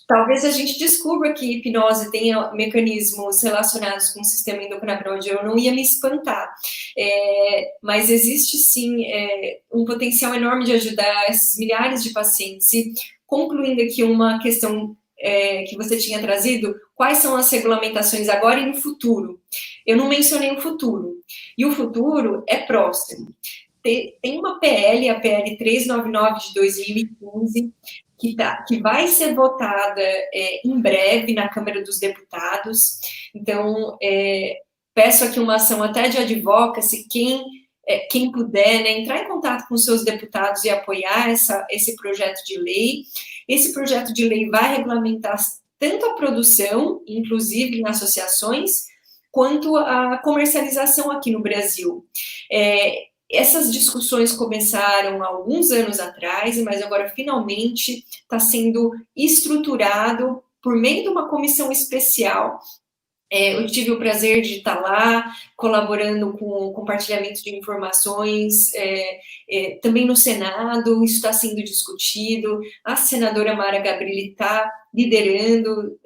Talvez a gente descubra que hipnose tenha mecanismos relacionados com o sistema endocannabinoide, eu não ia me espantar. Mas existe sim um potencial enorme de ajudar esses milhares de pacientes. E concluindo aqui uma questão que você tinha trazido, quais são as regulamentações agora e no futuro? Eu não mencionei o futuro, e o futuro é próximo. Tem uma PL, a PL 399 de 2015, que vai ser votada em breve na Câmara dos Deputados. Então, peço aqui uma ação até de advocacy, quem puder, né, entrar em contato com seus deputados e apoiar esse projeto de lei. Esse projeto de lei vai regulamentar tanto a produção, inclusive em associações, quanto a comercialização aqui no Brasil. Essas discussões começaram há alguns anos atrás, mas agora finalmente está sendo estruturado por meio de uma comissão especial. Eu tive o prazer de estar lá, colaborando com o compartilhamento de informações, também no Senado, isso está sendo discutido, a senadora Mara Gabrilli está liderando,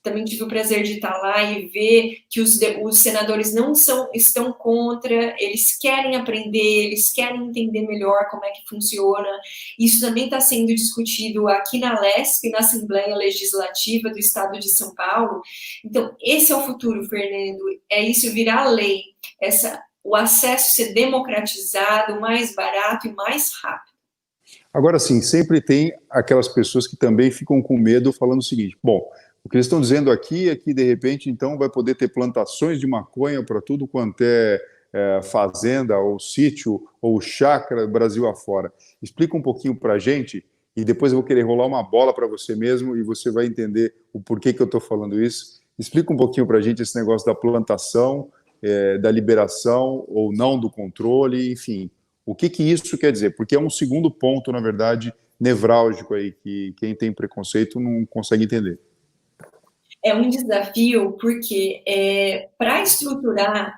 também tive o prazer de estar lá e ver que os senadores não estão contra, eles querem aprender, eles querem entender melhor como é que funciona. Isso também está sendo discutido aqui na LESP, na Assembleia Legislativa do Estado de São Paulo. Então, esse é o futuro, Fernando, é isso virar lei, o acesso ser democratizado, mais barato e mais rápido. Agora sim, sempre tem aquelas pessoas que também ficam com medo, falando o seguinte: bom, o que eles estão dizendo aqui é que, de repente, então, vai poder ter plantações de maconha para tudo quanto fazenda, ou sítio, ou chácara, Brasil afora. Explica um pouquinho para a gente, e depois eu vou querer rolar uma bola para você mesmo, e você vai entender o porquê que eu estou falando isso. Explica um pouquinho para a gente esse negócio da plantação, da liberação ou não do controle, enfim. O que isso quer dizer? Porque é um segundo ponto, na verdade, nevrálgico aí, que quem tem preconceito não consegue entender. É um desafio porque para estruturar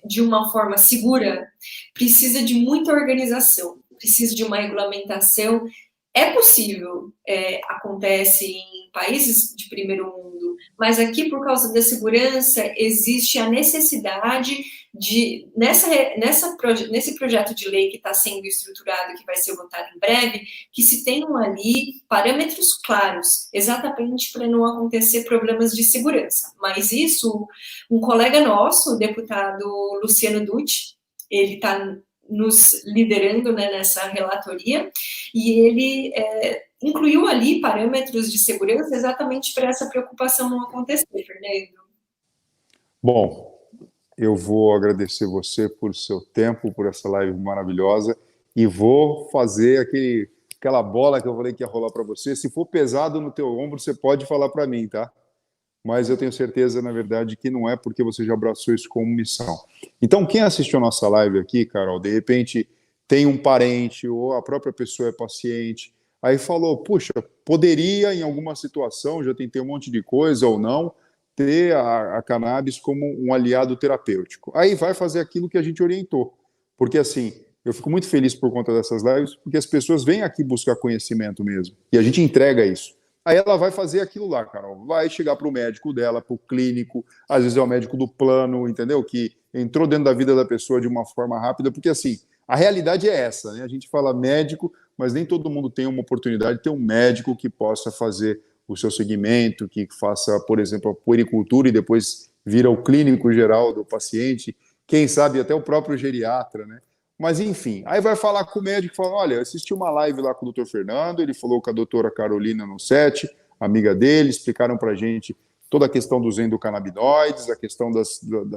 de uma forma segura, precisa de muita organização, precisa de uma regulamentação. É possível, acontece em países de primeiro mundo, mas aqui, por causa da segurança, existe a necessidade de, nesse projeto de lei que está sendo estruturado, que vai ser votado em breve, que se tenham ali parâmetros claros, exatamente para não acontecer problemas de segurança. Mas isso, um colega nosso, o deputado Luciano Dutti, ele está nos liderando, né, nessa relatoria, e ele incluiu ali parâmetros de segurança exatamente para essa preocupação não acontecer, Fernando. Bom, eu vou agradecer você por seu tempo, por essa live maravilhosa, e vou fazer aquela bola que eu falei que ia rolar para você. Se for pesado no teu ombro, você pode falar para mim, tá? Mas eu tenho certeza, na verdade, que não é, porque você já abraçou isso como missão. Então, quem assistiu a nossa live aqui, Carol, de repente tem um parente ou a própria pessoa é paciente, aí falou, puxa, poderia, em alguma situação, já tentei um monte de coisa ou não, ter a cannabis como um aliado terapêutico. Aí vai fazer aquilo que a gente orientou. Porque, assim, eu fico muito feliz por conta dessas lives, porque as pessoas vêm aqui buscar conhecimento mesmo, e a gente entrega isso. Aí ela vai fazer aquilo lá, Carol. Vai chegar para o médico dela, para o clínico, às vezes é o médico do plano, entendeu? Que entrou dentro da vida da pessoa de uma forma rápida, porque assim, a realidade é essa, né? A gente fala médico, mas nem todo mundo tem uma oportunidade de ter um médico que possa fazer o seu segmento, que faça, por exemplo, a puericultura e depois vira o clínico geral do paciente, quem sabe até o próprio geriatra, né? Mas, enfim, aí vai falar com o médico, fala, olha, assisti uma live lá com o doutor Fernando, ele falou com a doutora Carolina no set, amiga dele, explicaram para a gente toda a questão dos endocannabinoides, a questão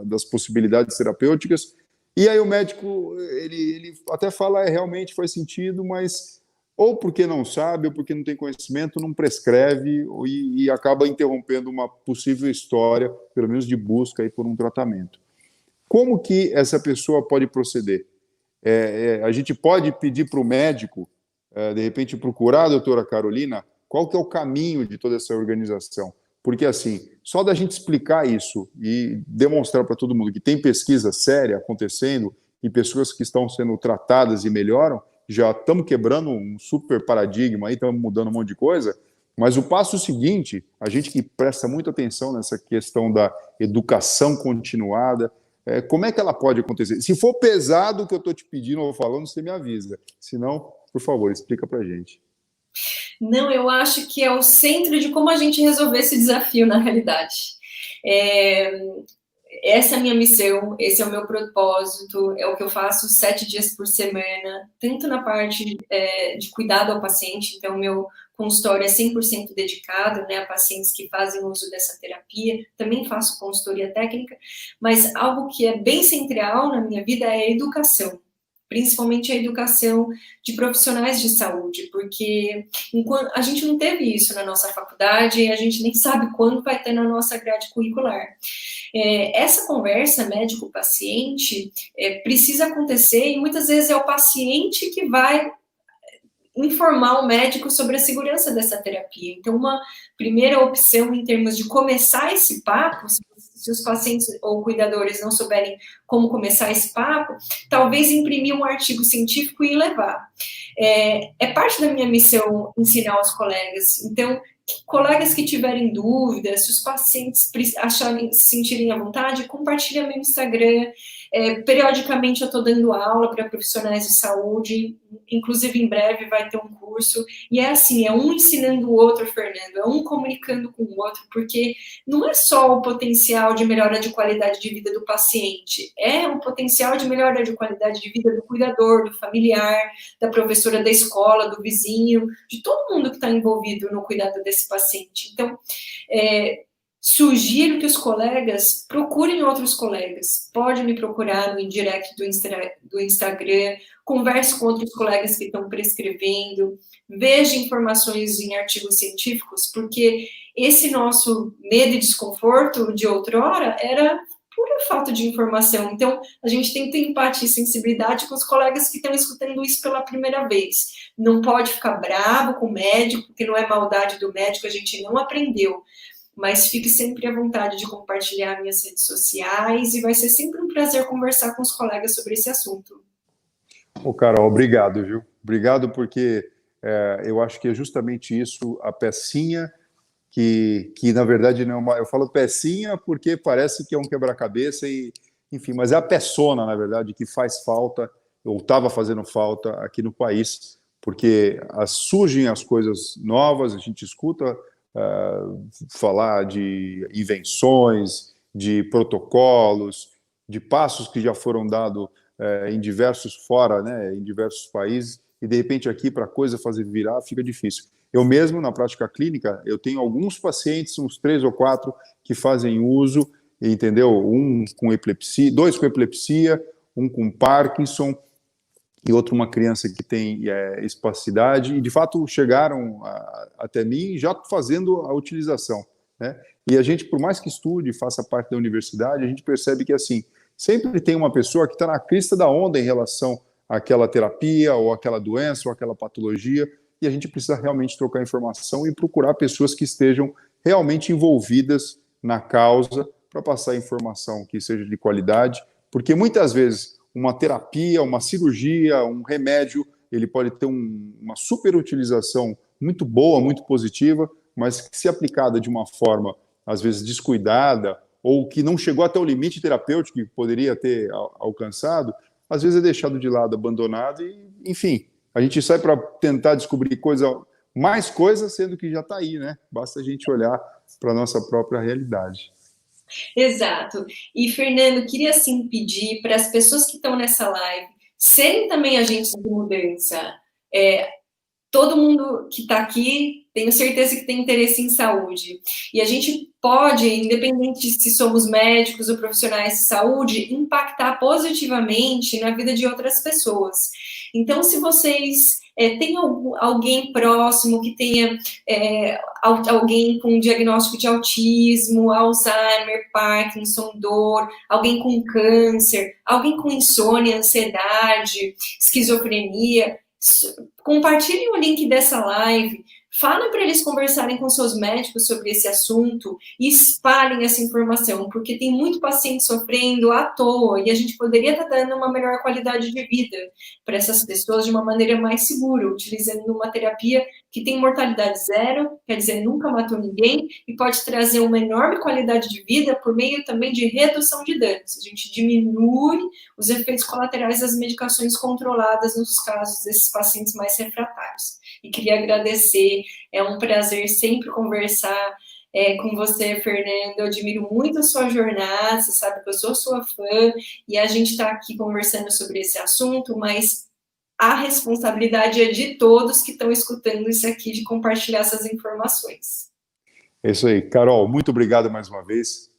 das possibilidades terapêuticas, e aí o médico, ele até fala, realmente faz sentido, mas ou porque não sabe, ou porque não tem conhecimento, não prescreve e acaba interrompendo uma possível história, pelo menos de busca aí por um tratamento. Como que essa pessoa pode proceder? A gente pode pedir para o médico, de repente, procurar a doutora Carolina, qual que é o caminho de toda essa organização? Porque, assim, só da gente explicar isso e demonstrar para todo mundo que tem pesquisa séria acontecendo e pessoas que estão sendo tratadas e melhoram, já estamos quebrando um super paradigma aí, estamos mudando um monte de coisa, mas o passo seguinte, a gente que presta muita atenção nessa questão da educação continuada, como é que ela pode acontecer? Se for pesado o que eu estou te pedindo ou falando, você me avisa. Se não, por favor, explica para a gente. Não, eu acho que é o centro de como a gente resolver esse desafio na realidade. Essa é a minha missão, esse é o meu propósito, é o que eu faço 7 dias por semana, tanto na parte de cuidado ao paciente, então meu consultório é 100% dedicado, né, a pacientes que fazem uso dessa terapia, também faço consultoria técnica, mas algo que é bem central na minha vida é a educação, principalmente a educação de profissionais de saúde, porque enquanto a gente não teve isso na nossa faculdade e a gente nem sabe quando vai ter na nossa grade curricular. Essa conversa médico-paciente precisa acontecer e muitas vezes é o paciente que vai informar o médico sobre a segurança dessa terapia. Então, uma primeira opção em termos de começar esse papo, se os pacientes ou cuidadores não souberem como começar esse papo, talvez imprimir um artigo científico e levar. É parte da minha missão ensinar aos colegas. Então, colegas que tiverem dúvidas, se os pacientes acharem, se sentirem à vontade, compartilha meu Instagram. Periodicamente eu estou dando aula para profissionais de saúde, inclusive em breve vai ter um curso, e é assim, é um ensinando o outro, Fernando, é um comunicando com o outro, porque não é só o potencial de melhora de qualidade de vida do paciente, é o potencial de melhora de qualidade de vida do cuidador, do familiar, da professora da escola, do vizinho, de todo mundo que está envolvido no cuidado desse paciente. Então, sugiro que os colegas procurem outros colegas. Pode me procurar no indirect do Instagram, converse com outros colegas que estão prescrevendo, veja informações em artigos científicos, porque esse nosso medo e desconforto de outrora era pura falta de informação. Então, a gente tem que ter empatia e sensibilidade com os colegas que estão escutando isso pela primeira vez. Não pode ficar bravo com o médico, porque não é maldade do médico, a gente não aprendeu. Mas fique sempre à vontade de compartilhar minhas redes sociais e vai ser sempre um prazer conversar com os colegas sobre esse assunto. Ô, Carol, obrigado, viu? Obrigado porque eu acho que é justamente isso, a pecinha que na verdade não é uma... Eu falo pecinha porque parece que é um quebra-cabeça, enfim, mas é a peçona, na verdade, que faz falta, ou estava fazendo falta aqui no país, porque surgem as coisas novas, a gente escuta falar de invenções, de protocolos, de passos que já foram dados em diversos né, em diversos países, e de repente aqui para a coisa fazer virar fica difícil. Eu mesmo, na prática clínica, eu tenho alguns pacientes, uns 3 ou 4, que fazem uso, entendeu? Um com epilepsia, 2 com epilepsia, um com Parkinson, e outro uma criança que tem espasticidade, e de fato chegaram até mim já fazendo a utilização, né? E a gente, por mais que estude, faça parte da universidade, a gente percebe que, assim, sempre tem uma pessoa que está na crista da onda em relação àquela terapia, ou àquela doença, ou àquela patologia, e a gente precisa realmente trocar informação e procurar pessoas que estejam realmente envolvidas na causa para passar informação que seja de qualidade, porque muitas vezes uma terapia, uma cirurgia, um remédio, ele pode ter uma superutilização muito boa, muito positiva, mas que se aplicada de uma forma, às vezes, descuidada, ou que não chegou até o limite terapêutico que poderia ter alcançado, às vezes é deixado de lado, abandonado, e, enfim, a gente sai para tentar descobrir mais coisas, sendo que já está aí, né? Basta a gente olhar para a nossa própria realidade. Exato. E, Fernando, queria, assim, pedir para as pessoas que estão nessa live, serem também agentes de mudança. Todo mundo que está aqui, tenho certeza que tem interesse em saúde. E a gente pode, independente se somos médicos ou profissionais de saúde, impactar positivamente na vida de outras pessoas. Então, se vocês têm alguém próximo que tenha alguém com diagnóstico de autismo, Alzheimer, Parkinson, dor, alguém com câncer, alguém com insônia, ansiedade, esquizofrenia, compartilhem o link dessa live, falem para eles conversarem com seus médicos sobre esse assunto e espalhem essa informação, porque tem muito paciente sofrendo à toa e a gente poderia estar dando uma melhor qualidade de vida para essas pessoas de uma maneira mais segura, utilizando uma terapia que tem mortalidade zero, quer dizer, nunca matou ninguém e pode trazer uma enorme qualidade de vida por meio também de redução de danos. A gente diminui os efeitos colaterais das medicações controladas nos casos desses pacientes mais refratários. E queria agradecer, é um prazer sempre conversar com você, Fernando. Eu admiro muito a sua jornada, você sabe que eu sou sua fã, e a gente está aqui conversando sobre esse assunto, mas a responsabilidade é de todos que estão escutando isso aqui, de compartilhar essas informações. É isso aí. Carol, muito obrigado mais uma vez.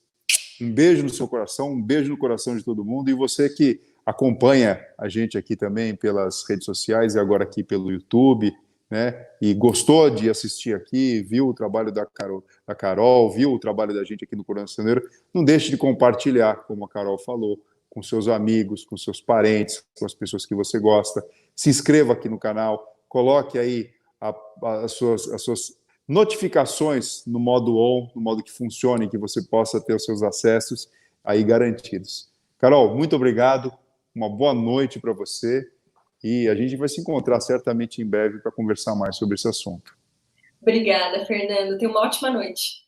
Um beijo no seu coração, um beijo no coração de todo mundo. E você que acompanha a gente aqui também pelas redes sociais e agora aqui pelo YouTube, né? E gostou de assistir aqui, viu o trabalho da Carol, viu o trabalho da gente aqui no Coronel Saneiro, não deixe de compartilhar, como a Carol falou, com seus amigos, com seus parentes, com as pessoas que você gosta. Se inscreva aqui no canal, coloque aí as suas notificações no modo on, no modo que funcione, que você possa ter os seus acessos aí garantidos. Carol, muito obrigado, uma boa noite para você e a gente vai se encontrar certamente em breve para conversar mais sobre esse assunto. Obrigada, Fernando. Tenha uma ótima noite.